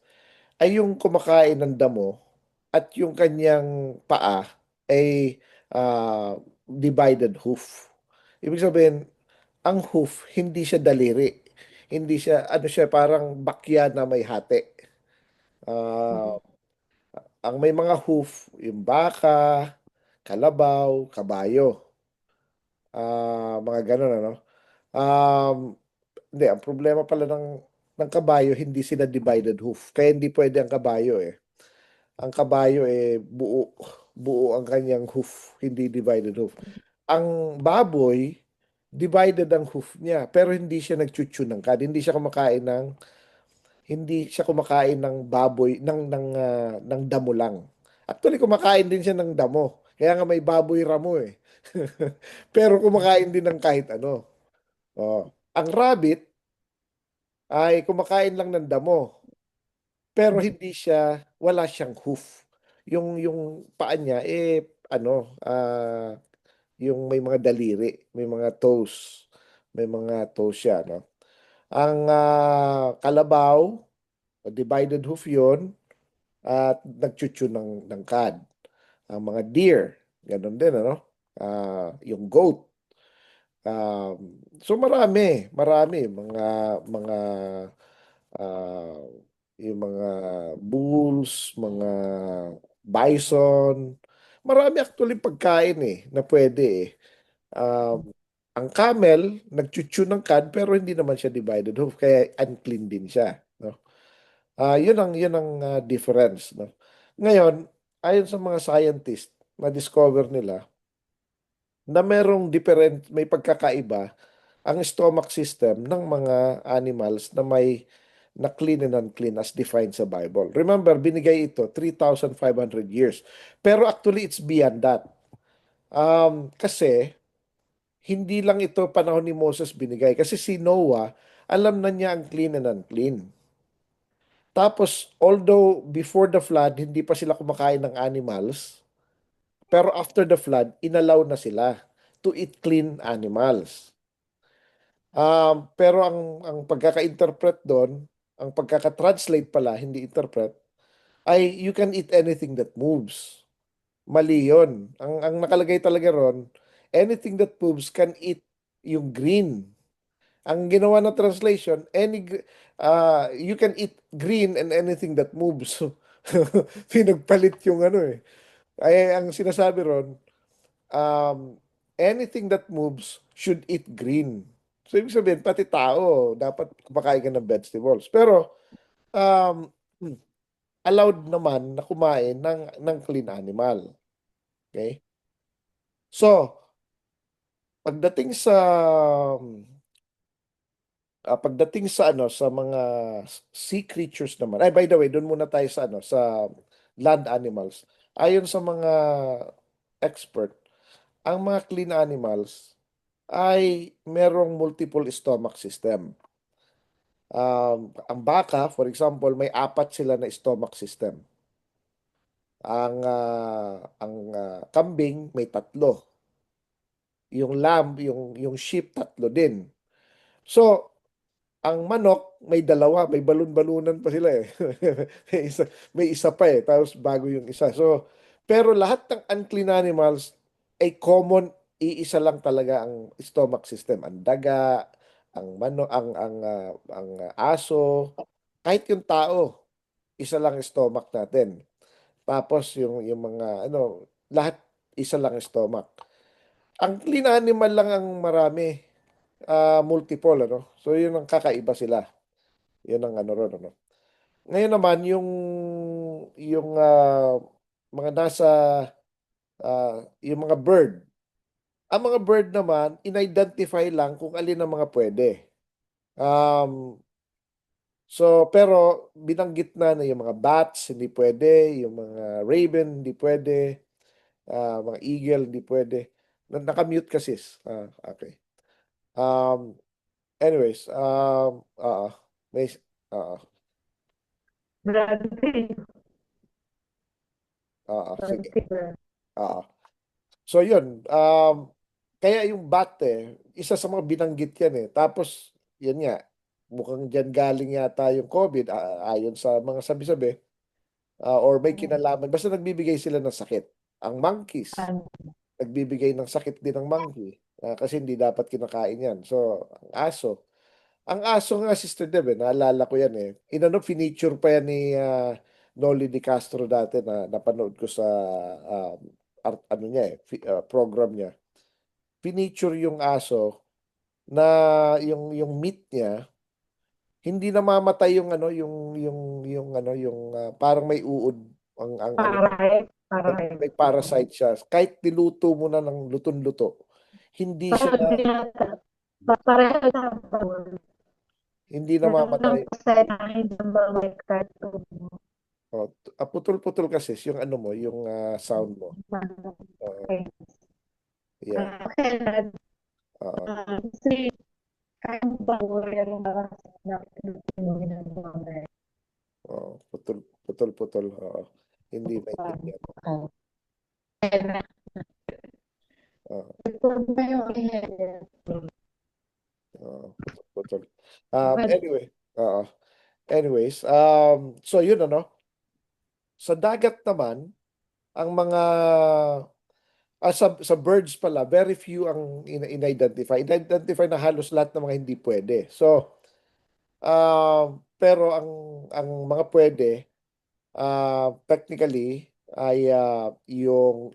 ay yung kumakain ng damo at yung kanyang paa ay divided hoof. Ibig sabihin, ang hoof, hindi siya daliri. Hindi siya, ano siya, parang bakya na may hati. Ah, Mhm. ang may mga hoof, yung baka, kalabaw, kabayo. Mga ganun, ano. Um, Hindi, ang problema pala ng kabayo, hindi sila divided hoof. Kaya hindi pwede ang kabayo eh. Ang kabayo buo, buo ang kanyang hoof, hindi divided hoof. Ang baboy, divided ang hoof niya, pero hindi siya nagchuchu ng kad. Hindi siya kumakain ng baboy, ng damo lang. Actually, kumakain din siya ng damo. Kaya nga may baboy ramo eh. Pero kumakain din ng kahit ano. Oh. Ang rabbit ay kumakain lang ng damo. Pero wala siyang hoof. Yung paa niya, ano, yung may mga daliri, may mga toes. May mga toes siya, no? Ang kalabaw, divided hoof yun, at nagchuchu ng cud. Ang mga deer, ganun din, ano? Yung goat. So marami mga ah, yung mga bulls, mga bison. Marami actually pagkain na pwede eh. Um, ang camel, nagchuchu ng cud pero hindi naman siya divided hoof kaya unclean din siya, no? Yun ang difference, no? Ngayon, ayon sa mga scientist, na-discover nila na may pagkakaiba ang stomach system ng mga animals na clean and unclean as defined sa Bible. Remember, binigay ito 3,500 years. Pero actually, it's beyond that. Kasi, hindi lang ito panahon ni Moses binigay. Kasi si Noah, alam na niya ang clean and unclean. Tapos, although before the flood, hindi pa sila kumakain ng animals, pero after the flood, inalaw na sila to eat clean animals. Pero ang pagkaka-interpret doon, ang pagkaka-translate pala, hindi interpret, ay you can eat anything that moves. Mali yun. Ang nakalagay talaga ron, anything that moves can eat yung green. Ang ginawa na translation, you can eat green and anything that moves. Pinagpalit yung ano eh. Ay, ang sinasabi ron, anything that moves should eat green. So, ibig sabihin, pati tao, dapat kumakain ka ng vegetables. Pero, um, allowed naman na kumain ng clean animal. Okay? So, pagdating sa pagdating sa ano sa mga sea creatures naman. Ay, by the way, doon muna tayo sa ano sa land animals. Ayon sa mga expert, ang mga clean animals ay merong multiple stomach system. Ang baka, for example, may apat sila na stomach system. Ang kambing may tatlo. Yung lamb, yung sheep tatlo din. So, ang manok may dalawa, may balon-balunan pa sila eh. May isa pa eh, tapos bago yung isa. So, pero lahat ng unclean animals ay common, iisa lang talaga ang stomach system. Ang daga, ang manok, ang aso, kahit yung tao, isa lang ang stomach natin. Tapos yung mga ano, lahat isa lang ang stomach. Ang clean animal lang ang marami, multiple ano. So yun ang kakaiba sila. Yun ang ano ron, ano. Ngayon naman yung mga nasa yung mga bird. Ang mga bird naman in-identify lang kung alin ang mga pwede. Um, so pero binanggit na yung mga bats hindi pwede, yung mga raven hindi pwede, mga eagle hindi pwede. Naka-mute ka sis. Okay. Um, anyways, may uh, Grabe. sige. Grabe. Ah, so yun, kaya yung bat isa sa mga binanggit yan eh. Tapos, yun nga, mukhang dyan galing yata yung COVID, ayon sa mga sabi-sabi, or may kinalaman. Basta nagbibigay sila ng sakit. Ang monkeys, Ano, nagbibigay ng sakit din ng monkey. Kasi hindi dapat kinakain yan. So, ang aso nga, Sister Deb, naalala ko yan eh. Finiture pa yan ni Noli Di Castro dati na napanood ko sa ano niya program niya. Finiture yung aso na yung meat niya hindi namamatay yung ano yung ano parang may uod ang ano paray. may parasite siya kahit niluto mo na ng lutong-luto hindi siya Parang binata. Pareho lang ba? hindi Meron lang namamatay. kasi na hindi ba may cartoon mo. Oh, putol-putol kasi yung ano mo yung sound mo. Oo, Okay. yeah. Okay. Oo, Kasi kaya mo ba meron na ginagawa na oo, putol-putol. Oo. Hindi maintindihan. kaya Oo, ito na yung putol-putol. okay. Anyway, oo. Anyways, so yun ano, sa dagat naman, ang mga sa birds pala, very few ang in-identify. In-identify na halos lahat ng mga hindi pwede. So, pero ang mga pwede, technically ay yung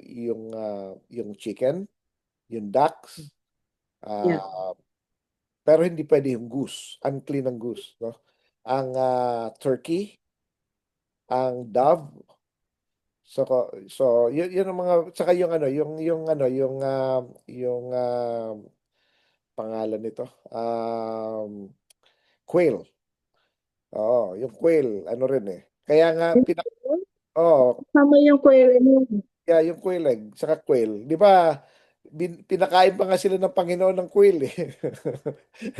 chicken, yung ducks, Yeah. ah, pero hindi pwede yung goose. Unclean ang goose, no? Ang turkey, ang dove. So yun ang mga saka yung ano, yung ano, yung pangalan nito. Quail. Oo, yung quail, ano rin eh. Kaya nga oh, Tama yung quail mo. yeah, yung quail egg, saka quail. Di ba, pinakain pa nga sila ng Panginoon ng quail eh.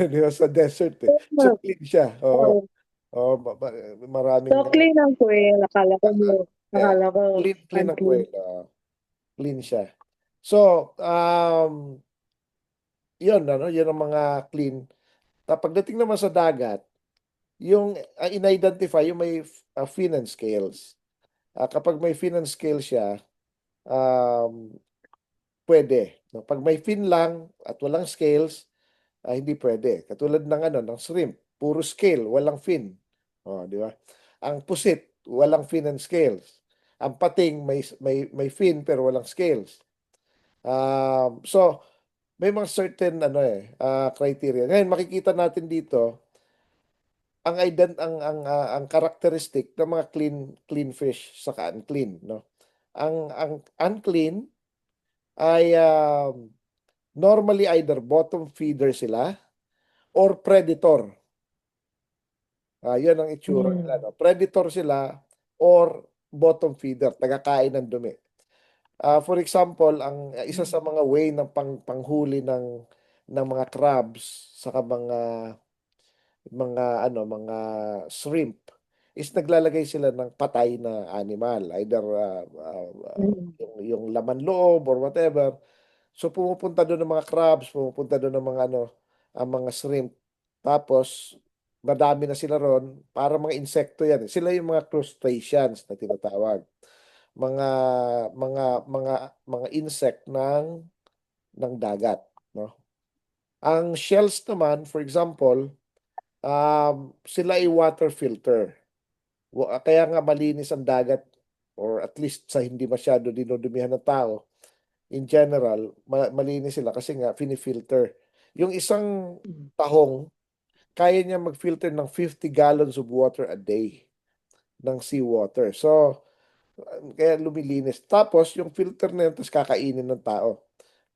Di ba, sa desert eh. So clean siya. Oo. Oh, Oo, so maraming clean ang quail. yeah, Akala ko clean ang unclean. quail. Clean siya. So, yun, ano, yun ang mga clean. Pagdating naman sa dagat, yung in-identify, yung may fin and scales. Kapag may fin and scale siya, um, pwede. No? Pag may fin lang at walang scales, hindi pwede. Katulad ng ano, ng shrimp, puro scale, walang fin. Oh, di ba? Ang pusit, walang fin and scales. Ang pating may fin pero walang scales. So may mga certain criteria. Ngayon makikita natin dito ang characteristic ng mga clean fish saka unclean, no? Ang unclean ay normally either bottom feeder sila or predator. Yun ang itsura nila, Mm. no? Predator sila or bottom feeder, tagakain ng dumi. For example, ang isa sa mga way ng panghuli ng mga crabs saka mga shrimp is naglalagay sila ng patay na animal, either Mm. yung laman loob or whatever. So pumupunta doon ng mga crabs, pumupunta doon ng mga ang mga shrimp. Tapos madami na sila ron, para mga insekto yan. Sila yung mga crustaceans na tinatawag. Mga mga insect ng dagat, no? Ang shells naman, for example, sila ay water filter. Kaya nga malinis ang dagat, or at least sa hindi masyado dinudumihan ng tao. In general, malinis sila kasi nga filter. Yung isang tahong, kaya niya mag-filter ng 50 gallons of water a day ng seawater. So, kaya lumilinis. Tapos, yung filter na yun, tapos kakainin ng tao.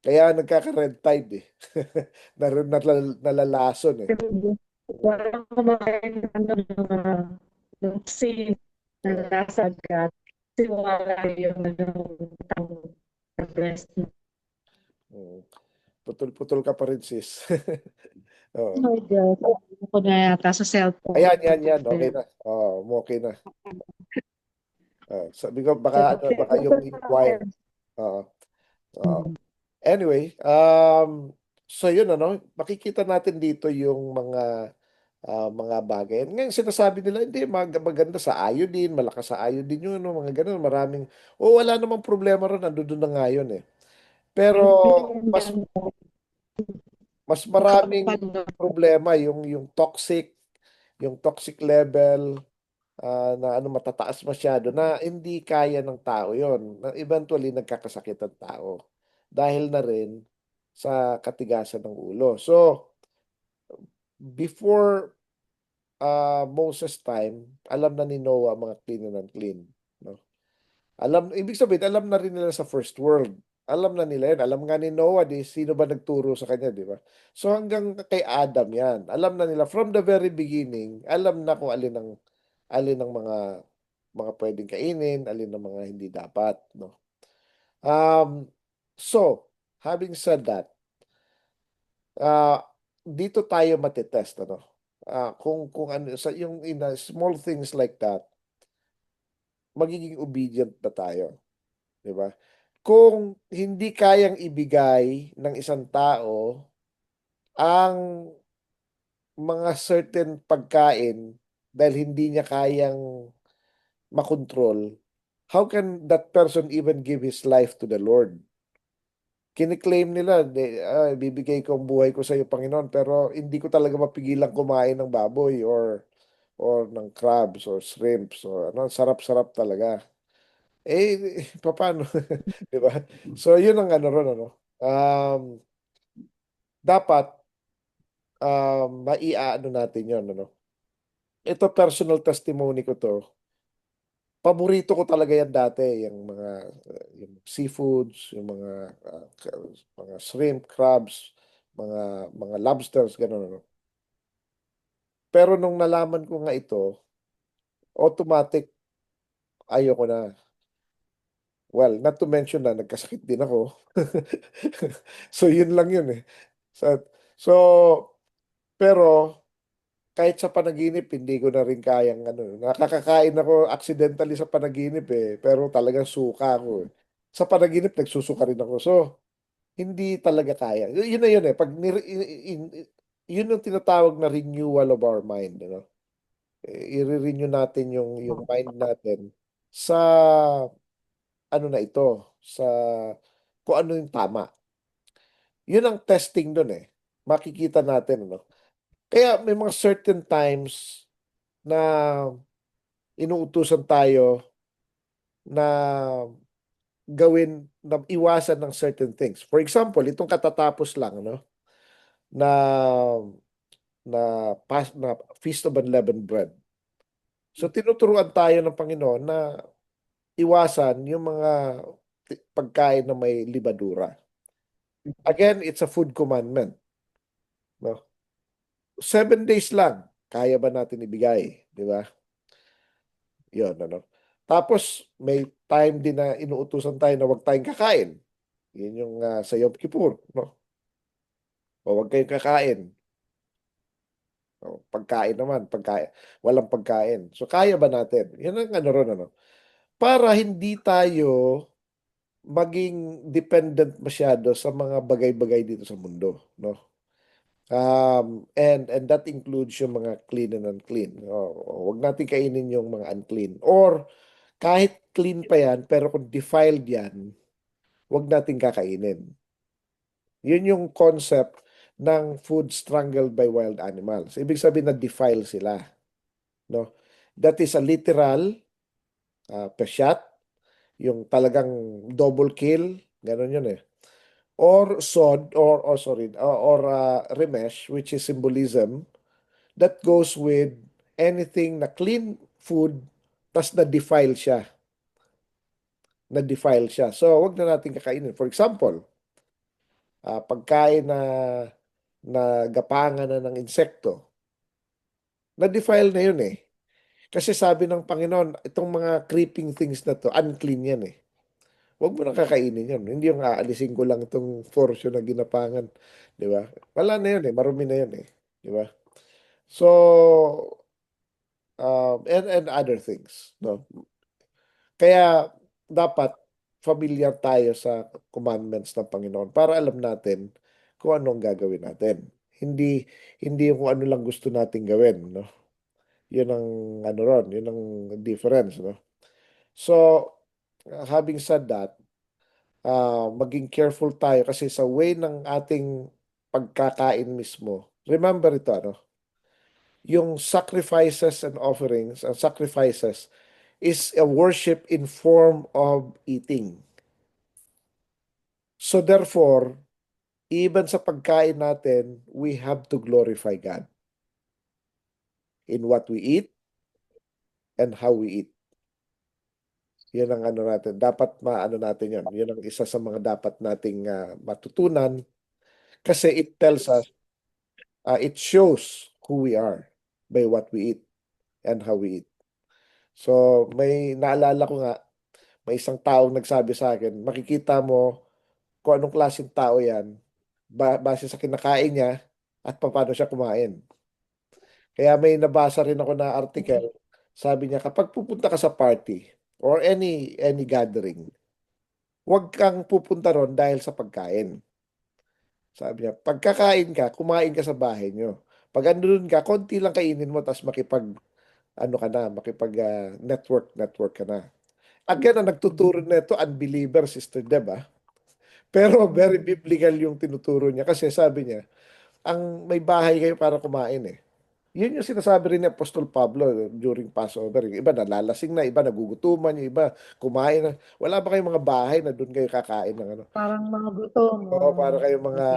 Kaya nagkaka-red tide eh. Nalalason eh. Parang kumakain ng ng sea na Oo. nasa agad. Kasi wala yung tang sa breast mo. Mm. Putol-putol ka pa rin, sis. Oo. Oh my God. Ako na yata sa cellphone. Ayan, yan, yan. Okay na. Okay na. Sabi ko, baka yung wire. Oo. Oo. Anyway, so yun makikita natin dito yung mga bagay. Ngayon sinasabi nila, hindi, maganda sa iodine, malakas sa iodine yun, mga ganun, maraming, wala namang problema ron, nandoon na nga yun eh. Pero, mas, mas maraming Kapal na. problema yung toxic level, na matataas masyado, na hindi kaya ng tao yon, na eventually nagkakasakit ang tao dahil na rin sa katigasan ng ulo. So before Moses time, alam na ni Noah mga clean and unclean, no? Ibig sabihin, alam na rin nila sa first world. Alam na nila yun. Alam nga ni Noah, sino ba nagturo sa kanya, di ba? So hanggang kay Adam yan. Alam na nila from the very beginning, alam na kung alin ang mga pwedeng kainin, alin ang mga hindi dapat, no? So, having said that, dito tayo matitest, kung ano sa yung in a small things like that, magiging obedient ba tayo, di ba? Kung hindi kayang ibigay ng isang tao ang mga certain pagkain dahil hindi niya kayang makontrol, how can that person even give his life to the Lord? Kiniklaim nila, bibigay ko ang buhay ko sa iyo, Panginoon, pero hindi ko talaga mapigilan kumain ng baboy or ng crabs or shrimps or sarap-sarap talaga. Paano? 'Di ba? So, yun ang ron, dapat maiaano natin yun, Ito personal testimony ko to. Paborito ko talaga yan dati, yung seafoods, yung mga shrimp, crabs, mga lobsters, gano'n, Pero nung nalaman ko nga ito, automatic ayoko na. Well, not to mention na nagkasakit din ako. So yun lang yun eh. So, pero kahit sa panaginip, hindi ko na rin kayang nakakakain ako accidentally sa panaginip eh, pero talagang suka ako eh. Sa panaginip, nagsusuka rin ako. So, hindi talaga kaya. Yun na yun eh. Yun yung tinatawag na renewal of our mind. I-renew natin yung mind natin sa na ito, sa kung ano yung tama. Yun ang testing doon eh. Makikita natin, Kaya may mga certain times na inuutusan tayo na gawin, na iwasan ng certain things. For example, itong katatapos lang, no, na na Feast of Unleavened Bread. So tinuturuan tayo ng Panginoon na iwasan yung mga pagkain na may libadura. Again, it's a food commandment, no? 7 days lang, kaya ba natin ibigay, di ba? Yun, ano. Tapos, may time din na inuutusan tayo na huwag tayong kakain. Yun yung sa Yom Kippur, no? O huwag kayong kakain. O, pagkain naman, pagkain. Walang pagkain. So, kaya ba natin? Yan ang ano ron, ano. Para hindi tayo maging dependent masyado sa mga bagay-bagay dito sa mundo, no? And that includes yung mga clean and unclean. Huwag natin kainin yung mga unclean. Or kahit clean pa yan, pero kung defiled yan, huwag natin kakainin. Yun yung concept ng food strangled by wild animals. Ibig sabihin na defile sila, no? That is a literal peshat, yung talagang double kill, ganun yun eh. Or sod, or sorry, or remesh, which is symbolism, that goes with anything na clean food, tas na-defile siya. Na-defile siya. So, wag na natin kakainin. For example, pagkain na gapangan na ng insekto, na-defile na yun eh. Kasi sabi ng Panginoon, itong mga creeping things na to, unclean yan eh. Huwag mo na kakainin yun. Hindi yung aalisin ko lang itong portion na ginapangan. Di ba? Wala na yun eh. Marumi na yun eh. Di ba? So, and other things. No? Kaya, dapat familiar tayo sa commandments ng Panginoon para alam natin kung anong gagawin natin. Hindi hindi yung kung ano lang gusto nating gawin, no? 'Yun ang ano ron, 'yun ang difference, no? So, having said that, maging careful tayo kasi sa way ng ating pagkakain mismo. Remember ito, ano? Yung sacrifices and offerings, and sacrifices is a worship in form of eating. So therefore, even sa pagkain natin, we have to glorify God in what we eat and how we eat. Yan ang ano natin. Dapat maano natin yan. Yan ang isa sa mga dapat nating matutunan kasi it tells us, it shows who we are by what we eat and how we eat. So may naalala ko nga, may isang taong nagsabi sa akin, makikita mo kung anong klaseng tao yan base sa kinakain niya at paano siya kumain. Kaya may nabasa rin ako na article, sabi niya kapag pupunta ka sa party or any gathering, huwag kang pupunta ron dahil sa pagkain. Sabi niya, pagkakain ka, kumain ka sa bahay niyo. Pag andun ka, konti lang kainin mo tapos makipag ano ka na, makipag network ka na. Again, ang nagtuturo na ito, unbeliever, Sister Deb, ah. Pero very biblical yung tinuturo niya kasi sabi niya, ang may bahay kayo para kumain eh. Yun yung sinasabi rin ni Apostol Pablo during Passover. Yung iba nalalasing na, iba nagugutuman, yung iba kumain na. Wala ba kayong mga bahay na doon kayo kakain ng ano? Parang mga gutom. Oo, para kayong mga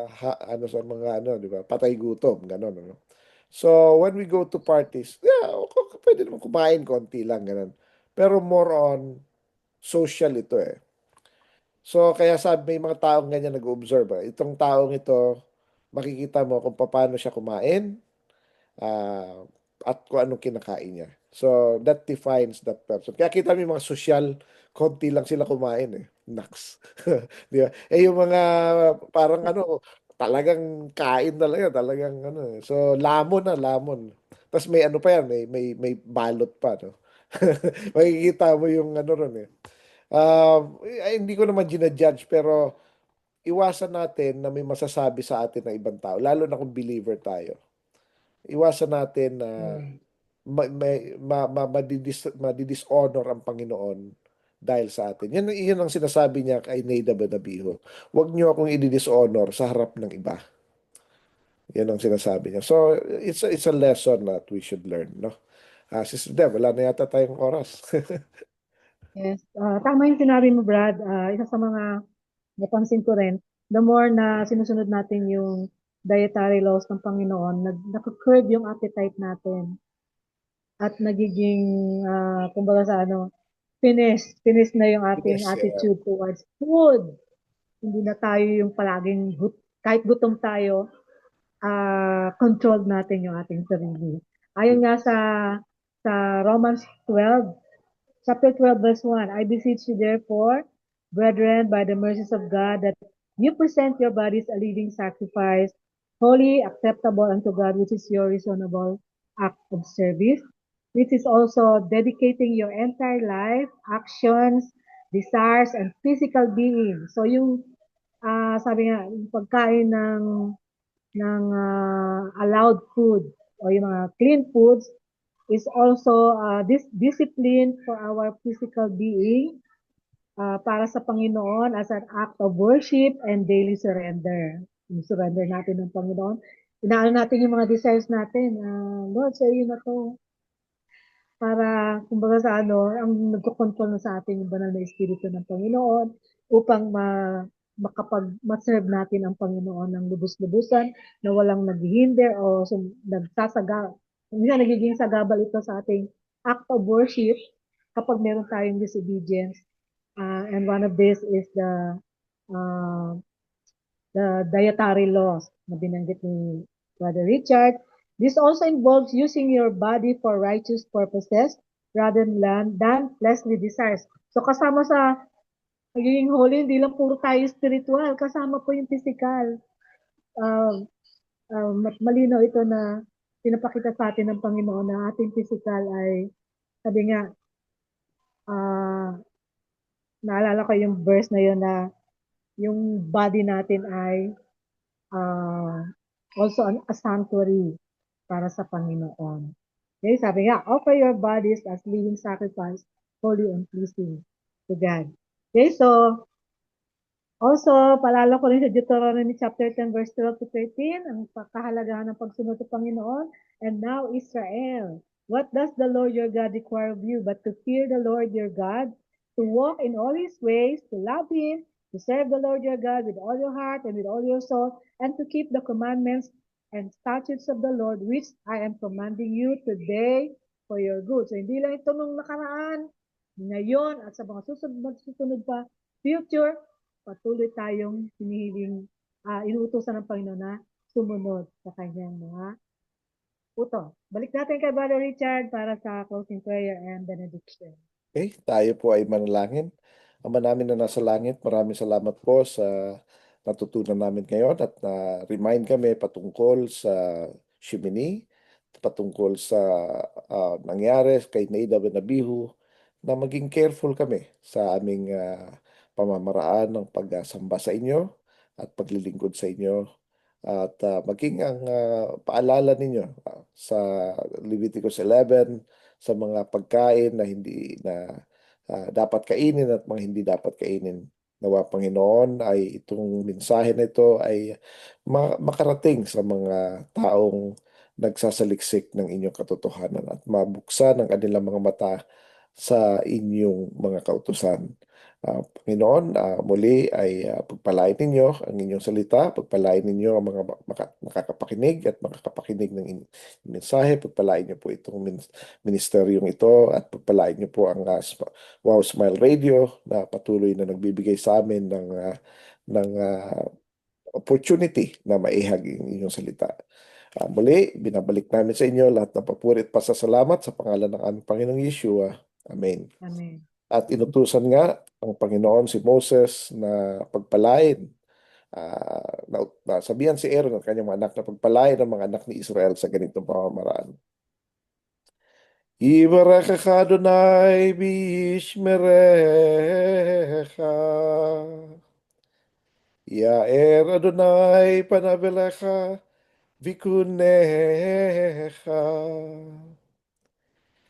Okay. ano sa mga ano, di ba? Patay gutom, gano'n, ano. So, when we go to parties, yeah, okay, pwede naman kumain konti lang, gano'n. Pero more on social ito eh. So, kaya sabi, may mga taong ganyan nag-observe. Itong taong ito, makikita mo kung paano siya kumain, ah, at kung anong kinakain niya. So, that defines that person. Kaya kita mo yung mga social, konti lang sila kumain eh. Naks. Di ba? Eh yung mga parang ano, talagang kain talaga, talagang ano. So, lamon na, lamon. Tapos may ano pa yan, may balot pa, no? Makikita mo yung ano ron eh. Hindi ko naman ginajudge, pero iwasan natin na may masasabi sa atin ng ibang tao, lalo na kung believer tayo. Iwasan natin na Mm. madidishonor ang Panginoon dahil sa atin. Yan ang sinasabi niya kay Nadab and Abihu. Huwag niyo akong i-dishonor sa harap ng iba. Yan ang sinasabi niya. So, it's a lesson that we should learn, no? Sister Deb, wala na yata tayong oras. Yes. Tama yung sinabi mo, Brad. Isa sa mga napansin ko rin, the more na sinusunod natin yung dietary laws ng Panginoon, naku-curb yung appetite natin at nagiging, kumbaga sa ano, finish na yung ating Yes, attitude towards food. Hindi na tayo yung palaging, kahit gutom tayo, controlled natin yung ating sarili. Ayon nga sa Romans 12, chapter 12, verse 1, I beseech you therefore, brethren, by the mercies of God, that you present your bodies a living sacrifice, holy, acceptable unto God, which is your reasonable act of service, which is also dedicating your entire life, actions, desires, and physical being. So yung, sabi nga, yung pagkain ng allowed food o yung mga clean foods is also this discipline for our physical being para sa Panginoon as an act of worship and daily surrender. Yung surrender natin ng Panginoon. Inaano natin yung mga desires natin. Lord, sa iyo na to. Para, kumbaga sa ano, ang nagkocontrol na sa atin yung banal na Espiritu ng Panginoon upang ma-serve natin ang Panginoon ng lubos-lubusan na walang naghihinder o nagsasaga. Minsan nagiging sagabal ito sa ating act of worship kapag meron tayong disobedience. And one of this is uh, the dietary laws na binanggit ni Brother Richard. This also involves using your body for righteous purposes rather than fleshly desires. So kasama sa pagiging holy, hindi lang puro tayo spiritual, kasama po yung physical. Malinaw ito na pinapakita sa atin ng Panginoon na ating physical ay, sabi nga, uh, naalala ko yung verse na yun na yung body natin ay uh, also a sanctuary para sa Panginoon. Okay, sabi nga, offer your bodies as living sacrifice, holy and pleasing to God. Okay, so also, palala ko rin sa Deuteronomy chapter 10 verse 12 to 13, ang kahalagahan ng pagsunod sa Panginoon. And now, Israel, what does the Lord your God require of you but to fear the Lord your God, to walk in all his ways, to love him, to serve the Lord your God with all your heart and with all your soul, and to keep the commandments and statutes of the Lord which I am commanding you today for your good. So, hindi lang ito nung nakaraan, ngayon, at sa mga susunod pa, future, patuloy tayong inuutosan ng Panginoon na sumunod sa kanyang mga utos. Balik natin kay Brother Richard para sa closing prayer and benediction. Okay, tayo po ay manalangin. Ama namin na nasa langit, maraming salamat po sa natutunan namin ngayon at na-remind kami patungkol sa Shimini, patungkol sa nangyari kay Nadab and Abihu, na maging careful kami sa aming pamamaraan ng pagsamba sa inyo at paglilingkod sa inyo. At maging ang paalala ninyo sa Leviticus 11 sa mga pagkain na hindi na dapat kainin at mga hindi dapat kainin. Nawa Panginoon ay itong mensahe na ito ay makarating sa mga taong nagsasaliksik ng inyong katotohanan at mabuksan ang kanilang mga mata sa inyong mga kautusan. Panginoon, muli ay pagpalain ninyo ang inyong salita, pagpalain ninyo ang mga nakakapakinig at makakapakinig ng inyong mensahe, pagpalain niyo po itong ministeryong ito at pagpalain niyo po ang Wow Smile Radio na patuloy na nagbibigay sa amin ng opportunity na maihag ang inyong salita. Muli, binabalik namin sa inyo lahat ng papuri at pasasalamat sa pangalan ng aming Panginoong Yeshua. Amen. Amen. At inutusan nga ang Panginoon si Moses na pagpalain, sabihan si Aaron ng kanyang mga anak na pagpalain ang mga anak ni Israel sa ganitong pamamaraan. Ibarakah Adonai bishmerecha. Ya'er Adonai panavelecha vikunecha.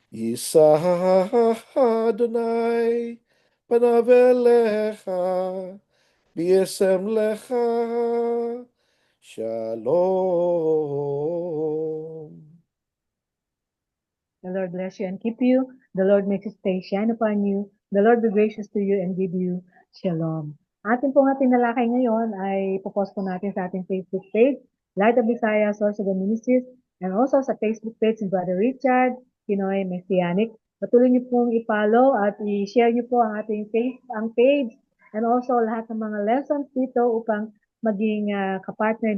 Isa Adonai panavelecha B'yesem lecha shalom. The Lord bless you and keep you. The Lord makes his face shine upon you The Lord be gracious to you and give you shalom. Ating pong tinalakay ngayon ay ipopost po natin sa ating Facebook page, Light of Visayas Sorsogon Ministries, and also sa Facebook page ni Brother Richard Pinoy Messianic. Patuloy niyo pong i-follow at i-share niyo po ang ating page and also lahat ng mga lessons dito upang maging kapartner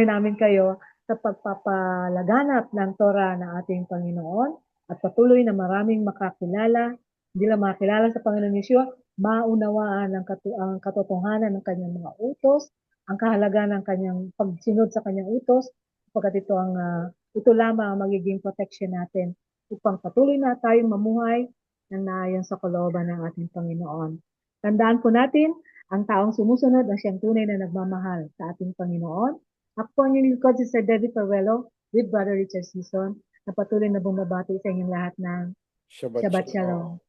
namin kayo sa pagpapalaganap ng Torah ng ating Panginoon at patuloy na maraming makakilala, hindi lang makakilala sa Panginoon Yeshua, maunawaan ang katotohanan ng kanyang mga utos, ang kahalagaan ng kanyang pagsunod sa kanyang utos, sapagkat ito lamang ang magiging protection natin upang patuloy na tayong mamuhay ng naayon sa kalooban ng ating Panginoon. Tandaan po natin, ang taong sumusunod ang siyang tunay na nagmamahal sa ating Panginoon. Ako po ang inyong lingkod si Sir David Paruelo with Brother Richard Sison na patuloy na bumabati sa inyong lahat ng Shabbat Shabbat Shalom. Shalom.